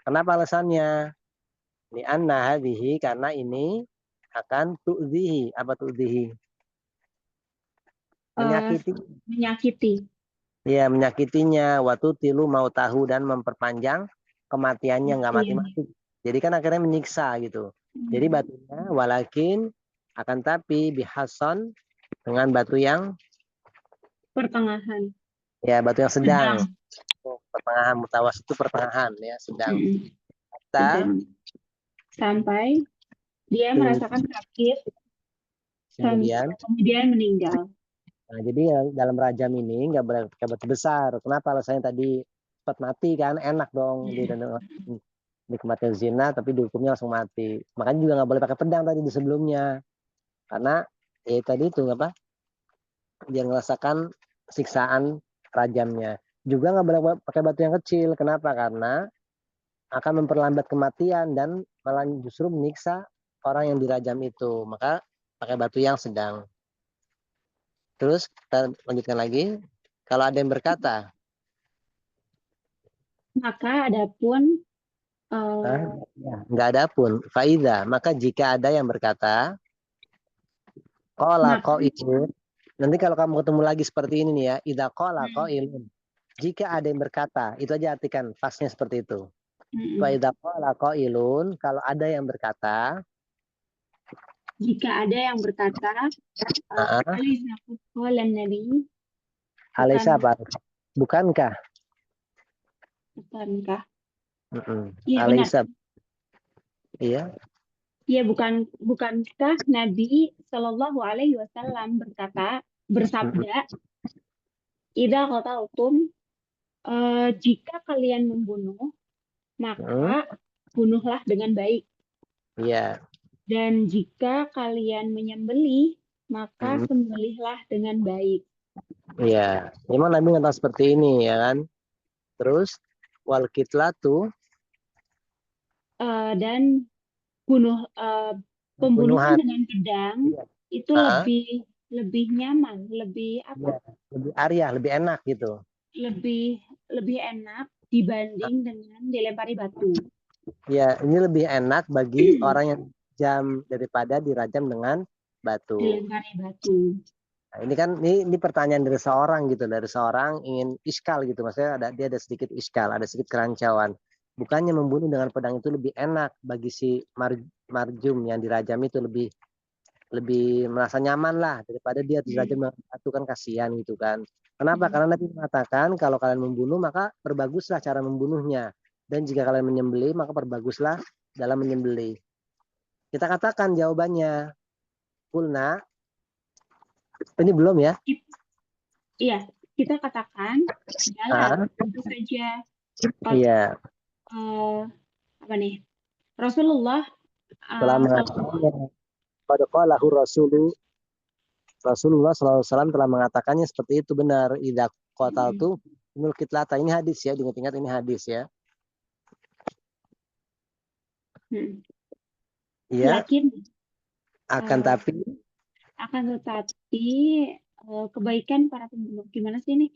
S1: Kenapa alasannya? Li'anna hadhihi, karena ini akan tu'zihi. Apa tu'zihi? Menyakiti.
S6: Menyakiti.
S1: Ya, menyakitinya. Waktu tilu mau tahu dan memperpanjang kematiannya, nggak mati-mati. Jadi kan akhirnya menyiksa gitu. Jadi batunya walakin akan tapi bihason dengan batu yang
S6: Pertengahan.
S1: ya batu yang sedang.
S6: Sedang.
S1: Pertengahan, mutawas itu pertengahan ya, sedang.
S6: Sedang. Sampai dia merasakan sakit, kemudian meninggal.
S1: Nah, jadi dalam rajam ini nggak boleh pakai batu besar. Kenapa? Alasannya tadi cepat mati kan, enak dong nikmatnya zina, tapi dihukumnya langsung mati. Makanya juga nggak boleh pakai pedang tadi di sebelumnya, karena tadi itu apa? Dia ngerasakan siksaan rajamnya. Juga nggak boleh pakai batu yang kecil. Kenapa? Karena akan memperlambat kematian dan malah justru menyiksa orang yang dirajam itu. Maka pakai batu yang sedang. Terus kita lanjutkan lagi. Kalau ada yang berkata,
S6: maka adapun
S1: nggak ada pun faida, maka jika ada yang berkata, qala qailun, nanti kalau kamu ketemu lagi seperti ini nih ya, idza qala qailun, jika ada yang berkata, itu aja artikan pasnya seperti itu. Wa idza qala qailun, kalau ada yang berkata,
S6: jika ada yang berkata, Alaiza qala Nabi,
S1: Alaiza apa? Bukankah?
S6: Bukankah?
S1: Iya, Alaiza. Iya.
S6: Iya, bukankah Nabi Shallallahu Alaihi Wasallam bersabda, idza qataltum, jika kalian membunuh, maka bunuhlah dengan baik.
S1: Iya.
S6: Dan jika kalian menyembelih, maka sembelihlah dengan baik.
S1: Iya, memang Nabi ngatakan seperti ini ya kan. Terus wal kitlatu,
S6: dan pembunuhan dengan pedang itu lebih nyaman, lebih apa?
S1: Lebih arya, lebih enak gitu.
S6: Lebih enak dibanding dengan dilempari batu.
S1: Ya, ini lebih enak bagi orang yang jam daripada dirajam dengan batu.
S6: Dilempari batu.
S1: Nah, ini kan ini pertanyaan dari seorang gitu, dari seorang ingin iskal gitu, maksudnya dia ada sedikit iskal, ada sedikit kerancauan. Bukannya membunuh dengan pedang itu lebih enak bagi si marjum yang dirajam itu lebih merasa nyaman lah daripada dia dirajam dengan batu, kan kasihan gitu kan. Kenapa? Karena Nabi mengatakan kalau kalian membunuh maka perbaguslah cara membunuhnya, dan jika kalian menyembelih maka perbaguslah dalam menyembelih. Kita katakan jawabannya, kulna. Ini belum ya?
S6: Iya, kita katakan adalah tentu saja.
S1: Iya.
S6: Apa nih? Rasulullah
S1: telah mengatakannya. Rasulullah SAW telah mengatakannya seperti itu, benar. Idza qataltu minul kitlata. Ini hadis ya, diingat-ingat ini hadis ya. Iya. Akan tetapi
S6: kebaikan para pembunuh. Gimana sih ini?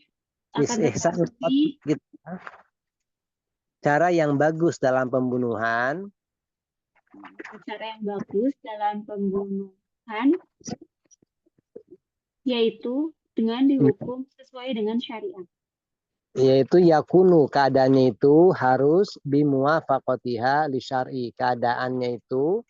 S1: Cara yang bagus dalam pembunuhan.
S6: Cara yang bagus dalam pembunuhan yaitu dengan dihukum sesuai dengan syariat.
S1: Yaitu yakunu, keadaannya itu harus bimuwafaqatiha li syar'i. Keadaannya itu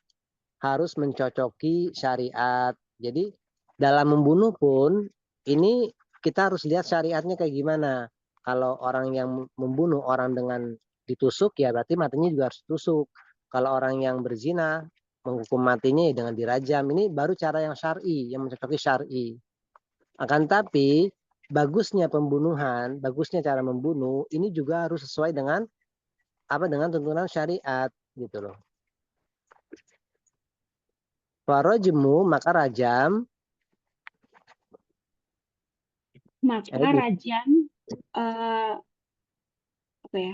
S1: harus mencocoki syariat. Jadi dalam membunuh pun ini kita harus lihat syariatnya kayak gimana. Kalau orang yang membunuh orang dengan ditusuk ya berarti matinya juga harus ditusuk. Kalau orang yang berzina menghukum matinya dengan dirajam. Ini baru cara yang syar'i, yang mencocoki syar'i. Akan tapi bagusnya pembunuhan, bagusnya cara membunuh ini juga harus sesuai dengan dengan tuntunan syariat gitu loh. Farajmu, maka rajam.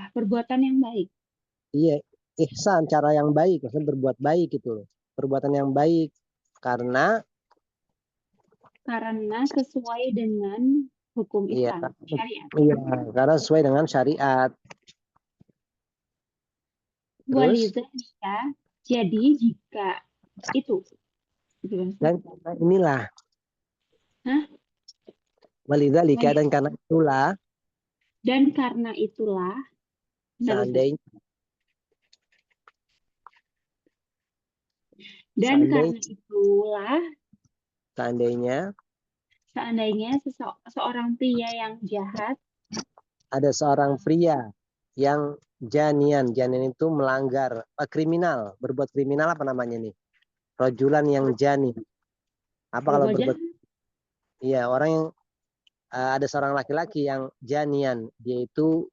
S6: Perbuatan yang baik.
S1: Iya, ihsan, cara yang baik, maksudnya berbuat baik gitu loh. Perbuatan yang baik. Karena
S6: Karena sesuai dengan hukum
S1: Iya,
S6: Islam, syariat.
S1: iya, karena sesuai dengan syariat. Terus
S6: Walidzalika, jadi jika itu.
S1: dan karena inilah
S6: Hah?
S1: walidzalika dan karena itulah
S6: Dan karena itulah,
S1: seandainya
S6: dan karena itulah, seandainya seorang pria yang jahat,
S1: ada seorang pria yang janian itu melanggar, kriminal, berbuat kriminal apa namanya nih? Rojulan yang jani. Apa kalau berbuat? Iya, orang yang ada seorang laki-laki yang janian, dia itu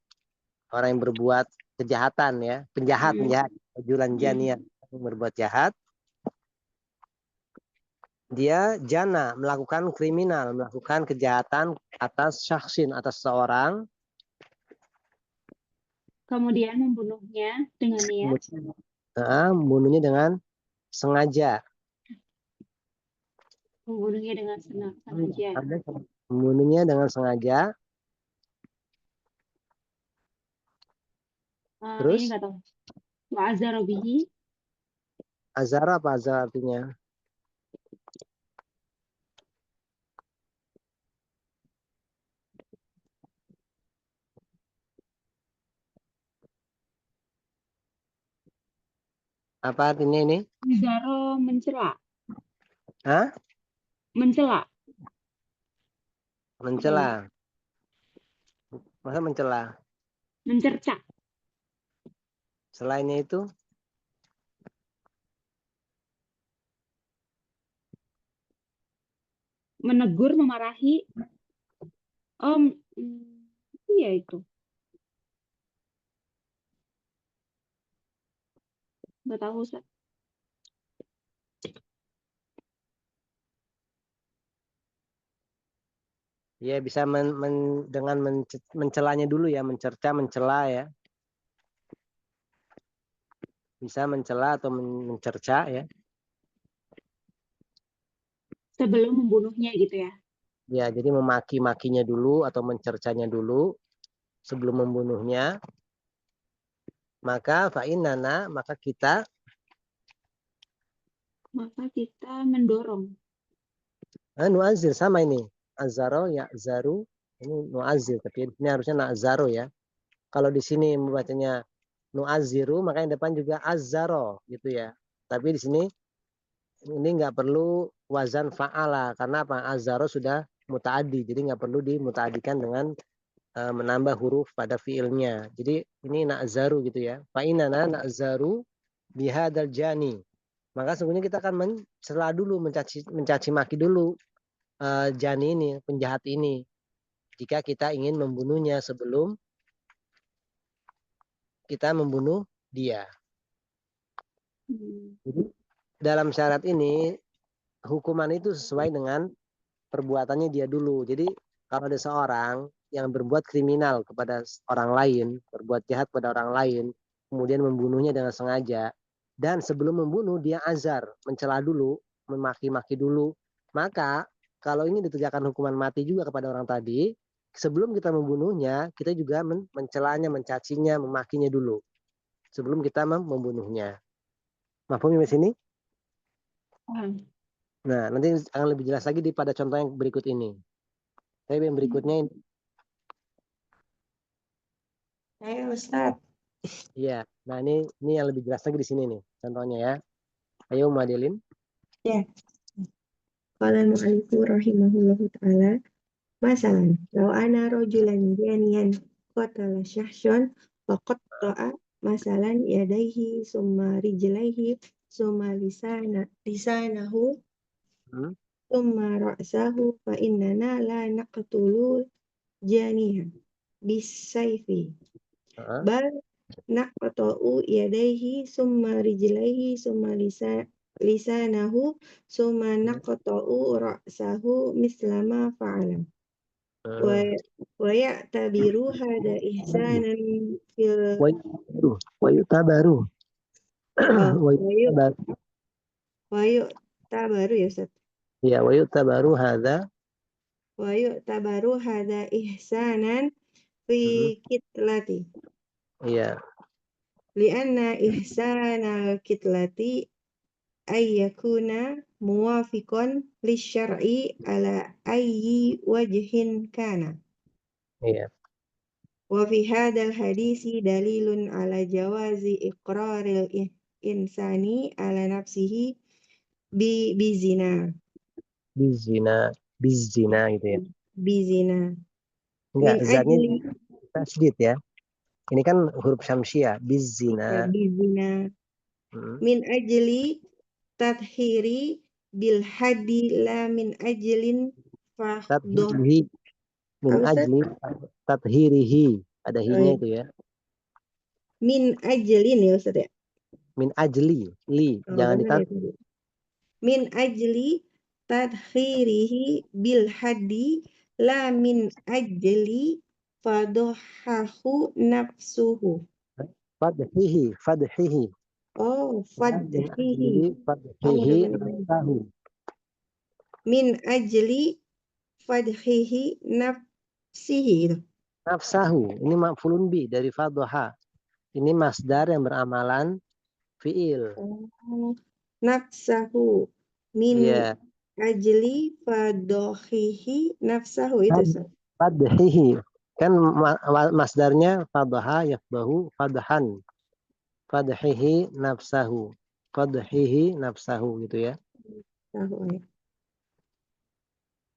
S1: orang yang berbuat kejahatan ya, penjahat, rojulan janian, berbuat jahat. Dia jana, melakukan kriminal, melakukan kejahatan atas syaksin, atas seorang,
S6: kemudian membunuhnya dengan niat,
S1: membunuhnya dengan sengaja.
S6: membunuhnya dengan sengaja.
S1: Membunuhnya dengan sengaja. Terus?
S6: Ini nggak tahu. Wa'azara bihi.
S1: Azara apa azara artinya? Apa artinya ini?
S6: Azara mencela.
S1: Hah?
S6: Mencela.
S1: Mencela. Masa mencela?
S6: Mencerca.
S1: Selainnya itu?
S6: Menegur, memarahi. Iya itu. Nggak tahu, Ustaz.
S1: Ya bisa dengan mencelanya dulu ya, mencerca, mencela ya. Bisa mencela atau mencerca ya.
S6: Sebelum membunuhnya gitu ya.
S1: Ya, jadi memaki-makinya dulu atau mencercanya dulu sebelum membunuhnya. Maka fa'innana, maka kita
S6: mendorong.
S1: Nu'azir sama ini. Azaro ya zaru, ini nu'azir, tapi ini harusnya na'zaro ya. Kalau di sini membacanya nu'aziru, maka yang depan juga azzaro gitu ya. Tapi di sini ini nggak perlu wazan fa'ala karena apa? Azzaro sudah muta'adi, jadi nggak perlu dimuta'adikan dengan menambah huruf pada fiilnya. Jadi ini na'zaru gitu ya. Fa'inana na'zaru bihadal jani. Maka sesungguhnya kita akan mencela dulu, mencaci maki dulu jani ini, penjahat ini. Jika kita ingin membunuhnya sebelum kita membunuh dia. Jadi dalam syarat ini hukuman itu sesuai dengan perbuatannya dia dulu. Jadi kalau ada seorang yang berbuat kriminal kepada orang lain, berbuat jahat pada orang lain, kemudian membunuhnya dengan sengaja, dan sebelum membunuh dia azar, mencela dulu, memaki-maki dulu, maka kalau ini ditegakkan hukuman mati juga kepada orang tadi, sebelum kita membunuhnya, kita juga mencelanya, mencacinya, memakinya dulu, sebelum kita membunuhnya. Mahfum di sini? Nah, nanti akan lebih jelas lagi pada contoh yang berikut ini. Tapi yang berikutnya ini.
S5: Saya Ustaz.
S1: Iya, nah ini yang lebih jelas lagi di sini nih contohnya ya. Ayo Madelin.
S5: Ya. Qala al-mu'allifu rahimahullahu ta'ala. Masalan, law ana rajulan janiyan qatala syahsyan faqatta'a masalan yadayhi summa rijlaihi summa lisanahu summa ra'sahu fa innana la naqtulu janiha bisayfi bal naqta'u yadayhi summa rijlaihi summa lisanahu summa naqta'u ra'sahu mislama fa'ala wa ya'tabiru hada ihsanan fil
S1: wa yutabaru
S5: wa yu'tabaru ya Ustaz.
S1: Ya, wa yu'tabaru hadza.
S5: Wa yu'tabaru hadza ihsanan fi kitlati.
S1: Iya,
S5: Lianna ihsanal kitlati ayyakuna muwafiqan lisyar'i ala ayyi wajhin kana.
S1: iya.
S5: Wa fi hadzal hadisi dalilun ala jawazi iqraril insani ala nafsihi bizina.
S1: Bizina gitu ya.
S5: Bizina.
S1: Enggak,
S5: Min
S1: zatnya
S5: ajli
S1: tasydid ya. Ini kan huruf syamsiah, bizina.
S5: bizina. Min ajli tathiri bil hadi la min ajlin fahdoh.
S1: Tathirihi min
S5: Apa Ustaz?
S1: ajli tathirihi. Ada
S5: Oh,
S1: hi-nya
S5: iya.
S1: itu ya.
S5: Min ajlin ya Ustaz ya.
S1: Min ajli, li.
S5: Oh,
S1: Jangan
S5: benar ya
S1: ditat.
S5: tadi. Min ajli tadkhirihi bil hadi la min ajli fadohahu nafsuhu.
S1: Fadhihi.
S5: Oh,
S1: Min
S5: fadhihi.
S1: ajli fadhihi nafsahu.
S5: Min ajli fadhihi nafsihi. Gitu.
S1: Nafsahu. Ini maf'ulun bi dari fadhaha. Ini masdar yang beramalan fiil.
S5: Oh, nafsahu. Min
S1: Iya.
S5: ajli fadohihi nafsahu itu. Ustaz.
S1: Fadhihi. Kan masdarnya fadhaha yafdahu fadhan. Fadhihi nafsahu. Fadhihi nafsahu gitu ya.
S5: Tahu ya.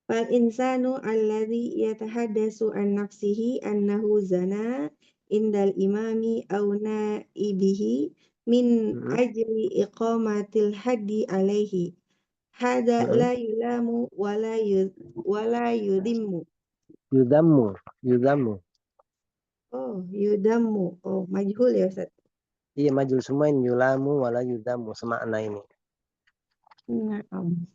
S5: Fal insanu alladhi yatahaddasu an nafsihi annahu zana indal imami aw naibihi min ajli iqamatil haddi alaihi. Hada la yulamu wala yudimmu.
S1: Yudammu.
S5: Oh, yudammu. Oh, majhul ya Ustaz.
S1: Iya, majul semua yulamu wala yudammu semakna ini.
S5: Na'am.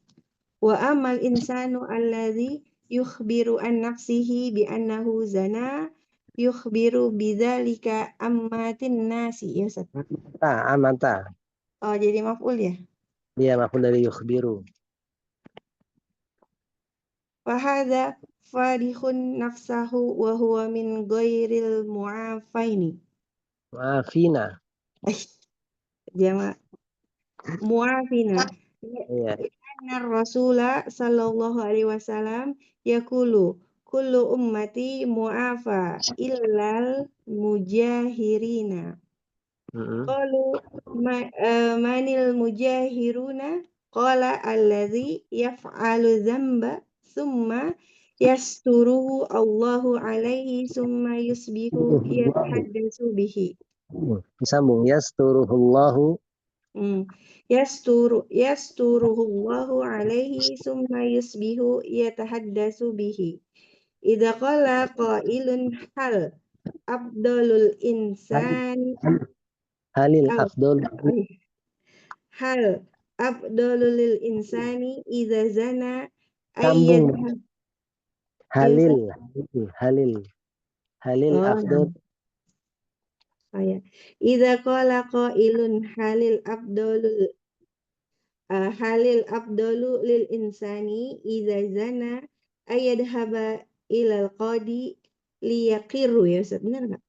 S5: Wa amal insanu alladhi yukhbiru an nafsihi bi annahu zana yukhbiru bidzalika ammatin nasi ya Ustaz.
S1: Amata.
S5: Oh, jadi maf'ul ya.
S1: Iya, maf'ul dari yukhbiru.
S5: Fa hadza farihun nafsahu wa huwa min ghairil mu'afaini.
S1: Maafina.
S5: Jama mu'afina.
S1: Iya.
S5: Anna Rasula sallallahu alaihi wasallam yaqulu kullu ummati mu'afa illal mujahirina. Qalu manil mujahiruna qala alladhi yaf'alu dzamba summa yasturuhu Allahu alaihi summa yusbihu yatahaddatsu bihi.
S1: Disambung yasturuhullahu.
S5: Yasturuhullahu alaihi summa yusbihu yatahaddatsu bihi. Idza qala qailun hal afdalul insani
S1: Halil
S5: au
S1: afdol.
S5: hal afdalul insani idza zana
S1: Sambung.
S5: ayyad
S1: Halil afdol.
S5: ya. Idza qala qailun halil afdalu lil insani idza zana ayyadhaba ilal qadi liyaqirru ya Ustaz, benar enggak?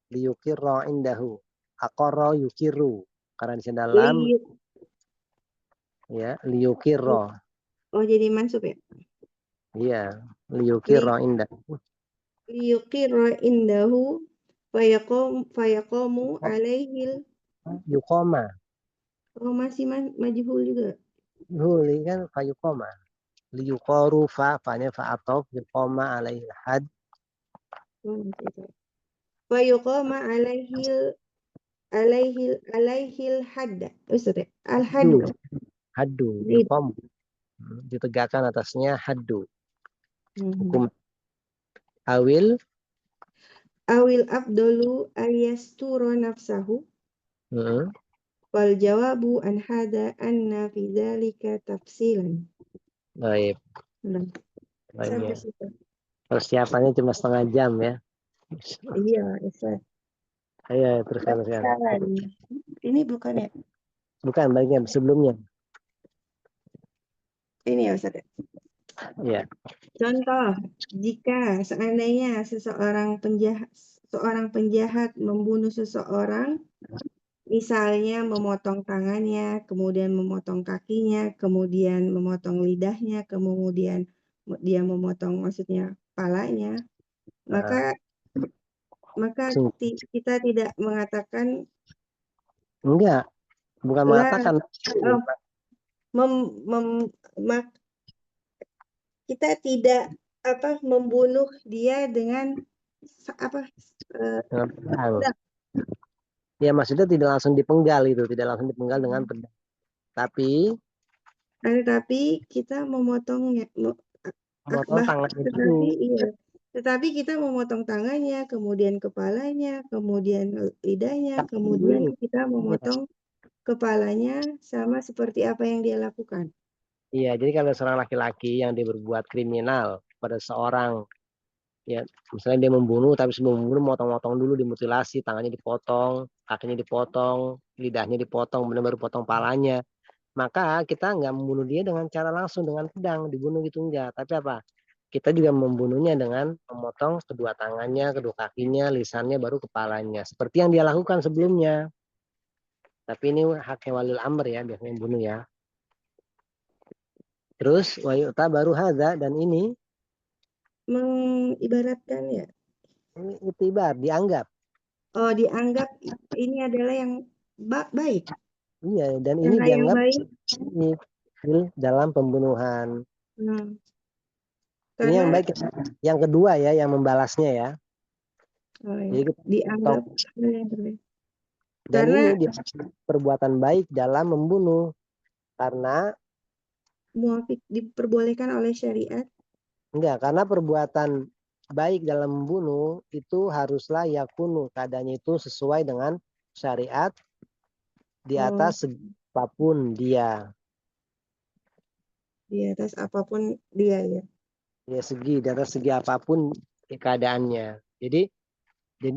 S1: Liyukirra indahu. Aqarra yukiru. Karena di dalam ya liyukirra.
S5: Oh, jadi mansub ya?
S1: Iya, liyukirra indahu.
S5: Liyuqirra indahu fayaqamu alaihil.
S1: Yuqama.
S5: Oh, masih majhul juga.
S1: Huli kan fayuqama. Liyuqaru fa'nya fa'atof yuqama alaihil had.
S5: Fayuqama alaihil hadda. Ustaz ya? Al-haddu.
S1: Haddu. Yuqam. Ditegakkan atasnya haddu. Hukum. Awil
S5: Abdulu ayasturo nafsahu. Wal jawabu an hada anna fi dzalika tafsilan.
S1: Baik.
S5: Sampai situ.
S1: Persiapannya cuma setengah jam ya.
S5: Iya, Ustaz.
S1: Ayo teruskan.
S5: Ini bukan ya?
S1: Bukan, baiknya sebelumnya.
S5: ini ya Ustaz.
S1: Ya.
S5: Contoh, jika seandainya seorang penjahat membunuh seseorang, misalnya memotong tangannya, kemudian memotong kakinya, kemudian memotong lidahnya, kemudian dia memotong maksudnya kepalanya, maka kita tidak mengatakan
S1: Enggak, bukan
S5: lah
S1: mengatakan.
S5: kita tidak membunuh dia dengan
S1: Dengan pedang. Ya maksudnya tidak langsung dipenggal itu, tidak langsung dipenggal dengan pedang. Tapi kita memotongnya, memotong tangannya dulu.
S5: tetapi kita memotong tangannya, kemudian kepalanya, kemudian lidahnya, kemudian kita memotong kepalanya sama seperti apa yang dia lakukan.
S1: Iya, jadi kalau seorang laki-laki yang dia berbuat kriminal pada seorang, ya misalnya dia membunuh, tapi sebelum membunuh motong-motong dulu, dimutilasi, tangannya dipotong, kakinya dipotong, lidahnya dipotong, benar-benar potong palanya, maka kita nggak membunuh dia dengan cara langsung dengan pedang dibunuh gitu, enggak. Tapi apa? Kita juga membunuhnya dengan memotong kedua tangannya, kedua kakinya, lisannya, baru kepalanya, seperti yang dia lakukan sebelumnya. Tapi ini haknya walil amr ya, biasanya membunuh ya. Terus wayuta baru hadza, dan ini
S5: mengibaratkan ya.
S1: Ini itibar, dianggap.
S5: Oh, dianggap ini adalah yang baik.
S1: Iya, dan ini dianggap dalam pembunuhan. Ini yang baik. Yang kedua ya, yang membalasnya ya.
S5: Jadi dianggap yang terbaik.
S1: Dan ini perbuatan baik dalam membunuh, karena
S5: muafik diperbolehkan oleh syariat.
S1: Enggak, karena perbuatan baik dalam membunuh itu haruslah yakunu, keadaannya itu sesuai dengan syariat di atas apapun dia.
S5: Di atas apapun dia ya.
S1: Ya di atas segi apapun keadaannya. Jadi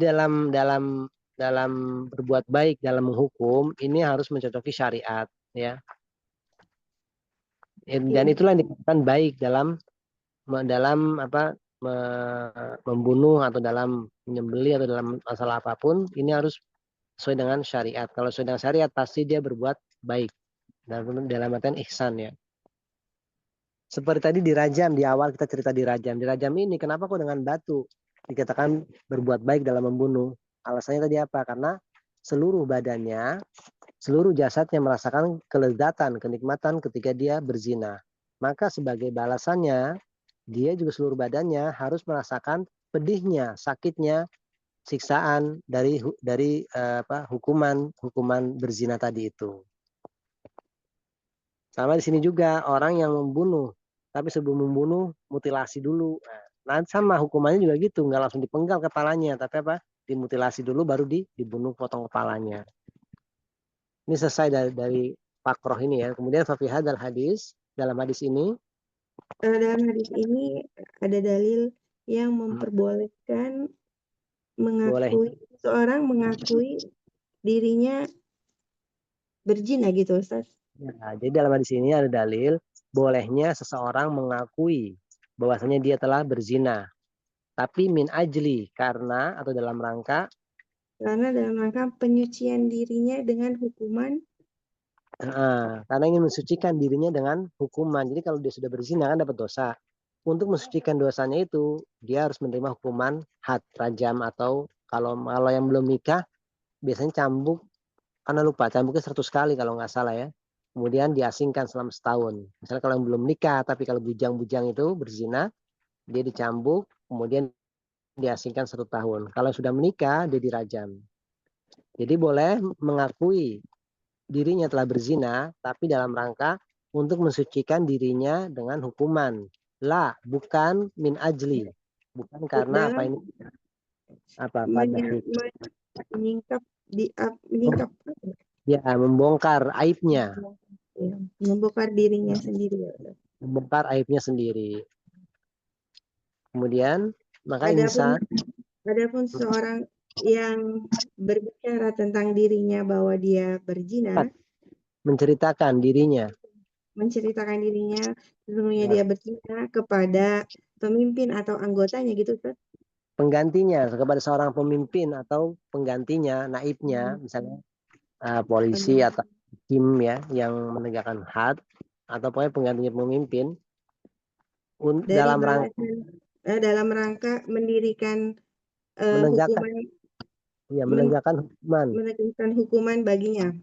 S1: dalam berbuat baik dalam menghukum ini harus mencocoki syariat ya. Dan itulah yang dikatakan baik dalam membunuh atau dalam menyembelih atau dalam masalah apapun, ini harus sesuai dengan syariat. Kalau sesuai dengan syariat pasti dia berbuat baik dalam artian ihsan ya. Seperti tadi dirajam, di awal kita cerita dirajam ini kenapa kok dengan batu dikatakan berbuat baik dalam membunuh? Alasannya tadi apa? Karena seluruh badannya, seluruh jasadnya merasakan kelezatan, kenikmatan ketika dia berzina. Maka sebagai balasannya dia juga seluruh badannya harus merasakan pedihnya, sakitnya, siksaan dari hukuman berzina tadi itu. Sama di sini juga orang yang membunuh, tapi sebelum membunuh mutilasi dulu. Nah, sama hukumannya juga gitu, nggak langsung dipenggal kepalanya, tapi dimutilasi dulu baru dibunuh, potong kepalanya. Ini selesai dari pakroh ini ya. Kemudian fafihad al hadis, dalam hadis ini
S5: ada dalil yang memperbolehkan seorang mengakui dirinya berzina gitu Ustaz.
S1: Ya, jadi dalam hadis ini ada dalil bolehnya seseorang mengakui bahwasanya dia telah berzina, tapi min ajli, karena dalam rangka
S5: penyucian dirinya dengan hukuman.
S1: Karena ingin mensucikan dirinya dengan hukuman. Jadi kalau dia sudah berzina kan dapat dosa. Untuk mensucikan dosanya itu dia harus menerima hukuman had, rajam, atau kalau yang belum nikah biasanya cambuk, karena lupa cambuknya 100 kali kalau nggak salah ya. Kemudian diasingkan selama setahun. Misalnya kalau yang belum nikah, tapi kalau bujang-bujang itu berzina, dia dicambuk, kemudian diasingkan 1 tahun. Kalau sudah menikah, dia dirajam. Jadi boleh mengakui dirinya telah berzina, tapi dalam rangka untuk mensucikan dirinya dengan hukuman. La, bukan min ajli. Bukan karena apa ini?
S5: Menyingkap
S1: ya, membongkar aibnya.
S5: Ya, membongkar dirinya sendiri.
S1: Membongkar aibnya sendiri. Kemudian maka
S5: adapun seorang yang berbicara tentang dirinya bahwa dia berzina,
S1: menceritakan dirinya
S5: menceritakan dirinya sesungguhnya
S1: Ya,
S5: dia berzina kepada pemimpin atau anggotanya gitu, Ustaz.
S1: penggantinya kepada seorang pemimpin atau penggantinya, naibnya, misalnya polisi
S5: Hmm.
S1: atau hakim ya yang menegakkan had, atau pokoknya penggantinya pemimpin
S5: Dari
S1: dalam rangka
S5: dalam rangka mendirikan
S1: menegakkan
S5: hukuman,
S1: menegakkan hukuman.
S5: menegakkan hukuman baginya.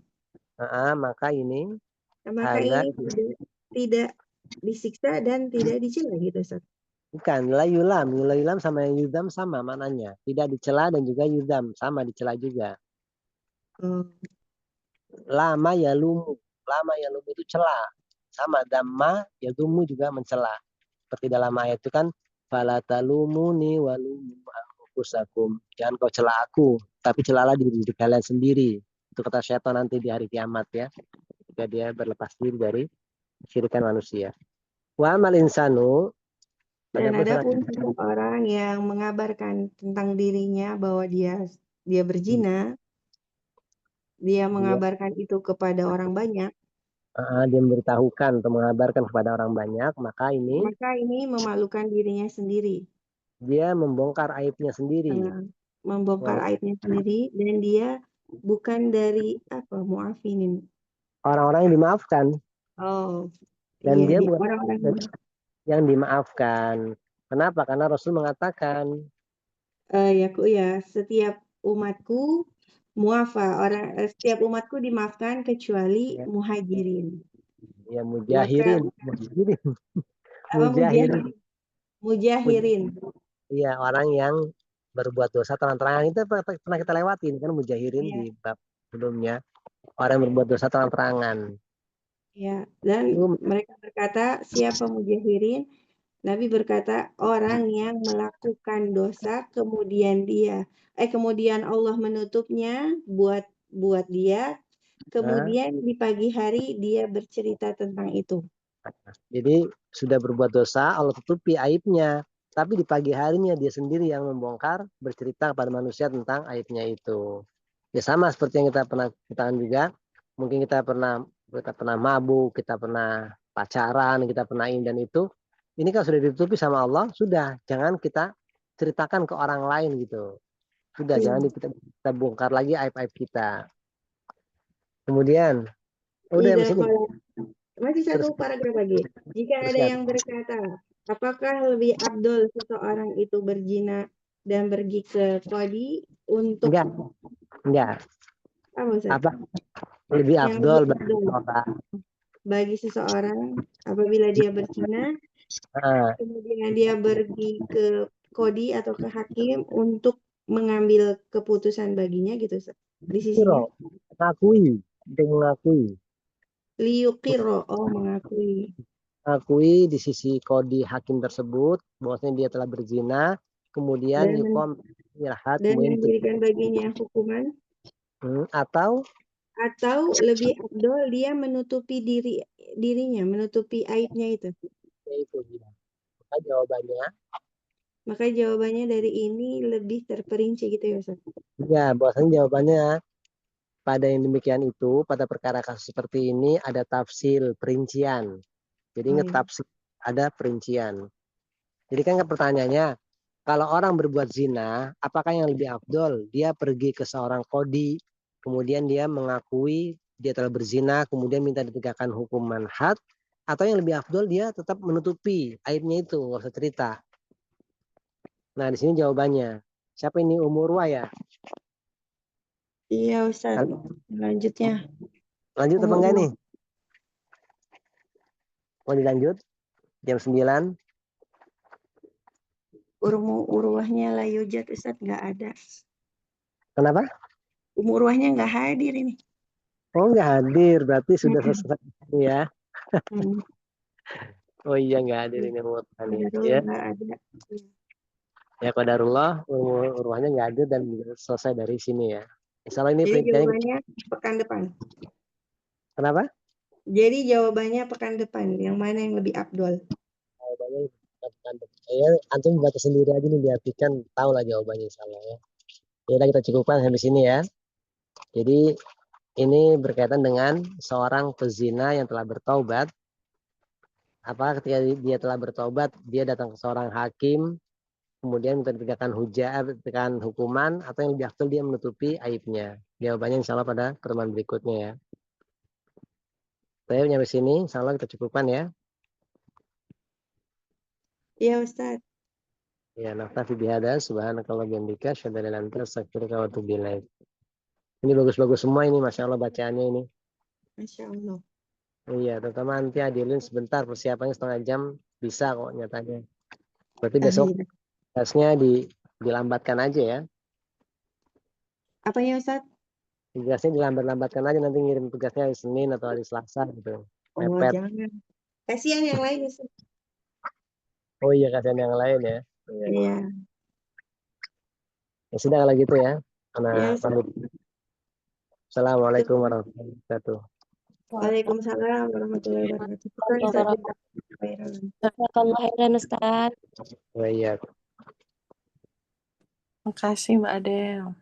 S1: Maka ini
S5: Maka
S1: ada
S5: ini tidak disiksa dan tidak dicela gitu, Ustaz.
S1: bukan la yulam sama yang yudam sama maknanya, tidak dicela dan juga yudam sama dicela juga.
S5: Oh.
S1: Lama yalumu itu cela, sama damma yadumu juga mencela. Seperti dalam ayat itu kan fala talumuni walumu anfusakum, jangan kau cela aku tapi celalah diri kalian sendiri. Itu kata syaitan nanti di hari kiamat ya, ketika dia berlepas diri dari kesyirikan manusia. Wa amal insanu,
S5: Dan
S1: adapun
S5: ada pun seseorang yang mengabarkan tentang dirinya bahwa dia berzina, dia mengabarkan itu kepada orang banyak,
S1: dia memberitahukan atau mengabarkan kepada orang banyak, maka ini
S5: memalukan dirinya sendiri.
S1: dia membongkar aibnya sendiri.
S5: Membongkar aibnya sendiri, dan dia bukan dari mu'afinin.
S1: Orang-orang yang dimaafkan.
S5: Oh,
S1: Dan
S5: iya,
S1: dia bukan
S5: orang-orang
S1: yang dimaafkan. Kenapa? Karena Rasul mengatakan
S5: setiap umatku muafa, setiap umatku dimaafkan kecuali muhajirin.
S1: Ya, mujahirin. Mujahirin.
S5: Mujahirin.
S1: Iya, orang yang berbuat dosa terang-terangan. Itu pernah kita lewatin kan, mujahirin di bab sebelumnya. Orang yang berbuat dosa terang-terangan.
S5: Ya, dan mereka berkata, siapa mujahirin? Nabi berkata, orang yang melakukan dosa kemudian kemudian Allah menutupnya buat dia, kemudian di pagi hari dia bercerita tentang itu.
S1: Jadi sudah berbuat dosa, Allah tutupi aibnya. Tapi di pagi harinya dia sendiri yang membongkar, bercerita kepada manusia tentang aibnya itu. Ya sama seperti yang kita pernah katakan juga. Mungkin kita pernah mabuk, kita pernah pacaran, kita pernah ini dan itu. Ini kan sudah ditutupi sama Allah, sudah. Jangan kita ceritakan ke orang lain gitu. Sudah, jangan kita bongkar lagi aib-aib kita. Kemudian, udah
S5: Tidak,
S1: sini.
S5: masih satu paragraf lagi. Jika ada yang berkata, apakah lebih abdul seseorang itu berzina dan pergi ke qadi untuk
S1: Enggak.
S5: Apa?
S1: Lebih afdol
S5: bagi seseorang apabila dia berzina, kemudian dia pergi ke qadi atau ke hakim untuk mengambil keputusan baginya gitu, di sisinya.
S1: Mengakui.
S5: Liyukiro, mengakui.
S1: Akui di sisi qadi hakim tersebut bahwasanya dia telah berzina, kemudian
S5: dan mendirikan baginya hukuman,
S1: atau
S5: lebih abdol dia menutupi dirinya, menutupi aibnya itu.
S1: Itu dia. Maka
S5: jawabannya dari ini lebih terperinci gitu ya, Ustaz.
S1: Ya, bahwasanya jawabannya pada yang demikian itu, pada perkara kasus seperti ini ada tafsil, perincian. Jadi ingat tafsir, ada perincian. Jadi kan pertanyaannya, kalau orang berbuat zina, apakah yang lebih afdol? Dia pergi ke seorang qadi, kemudian dia mengakui dia telah berzina, kemudian minta ditegakkan hukuman had, atau yang lebih afdol dia tetap menutupi aibnya itu, nggak usah cerita. Nah, di sini jawabannya. Siapa ini? Umurwa ya?
S5: Iya, Ustaz. Selanjutnya.
S1: Lanjut apa enggak nih? Mau dilanjut? Jam 9.
S5: Urwahnya layujat, Ustaz, nggak ada.
S1: Kenapa?
S5: Urwahnya nggak hadir ini.
S1: Oh, nggak hadir. Berarti sudah selesai ya. Oh iya, nggak hadir ini Umurwahnya. Ya.
S5: Nggak ada.
S1: Ya qadarullah, urwahnya nggak hadir dan selesai dari sini ya. Insya Allah ini
S5: Jadi jawabannya pekan depan.
S1: Kenapa?
S5: Jadi jawabannya pekan depan. Yang mana yang lebih afdol?
S1: Jawabannya pekan depan. Ya, antum baca sendiri aja nih, diartikan tahu lah jawabannya insya Allah ya. Ya kita cukupkan sampai sini ya. Jadi ini berkaitan dengan seorang pezina yang telah bertaubat. Apakah ketika dia telah bertobat, dia datang ke seorang hakim, kemudian minta ditegakkan tegakkan hukuman, atau yang lebih afdal dia menutupi aibnya? Jawabannya insya Allah pada pertemuan berikutnya ya. Saya nyampe sini, insya Allah kita cukupkan ya.
S5: Iya Ustaz.
S1: Ya, naktafi bihada, subhanakallah bihamdika, asyhadu an la ilaha illa anta, astaghfiruka wa atubu ilaik. Ini bagus-bagus semua ini, Masya Allah bacaannya ini.
S5: Masya Allah.
S1: Iya, terutama nanti adilin sebentar, persiapannya setengah jam bisa kok nyatanya. Berarti besok
S5: Amin.
S1: tugasnya dilambatkan aja ya.
S5: Apanya Ustaz?
S1: Tugasnya dilambatkan aja, nanti ngirim tugasnya hari Senin atau hari Selasa gitu.
S5: Oh,
S1: Mepet.
S5: jangan. Kasihan yang lain Ustaz.
S1: Oh iya, kasihan yang lain ya. Iya.
S5: Iya.
S1: Ya sudah kalau gitu ya. Karena
S5: Ya, Ustaz.
S1: Assalamualaikum warahmatullahi wabarakatuh.
S5: Waalaikumsalam warahmatullahi wabarakatuh. Syukran, Ustaz.
S3: Jazakallah khairan Ustaz.
S1: Wa iyyakum.
S7: Makasih Mbak Adel.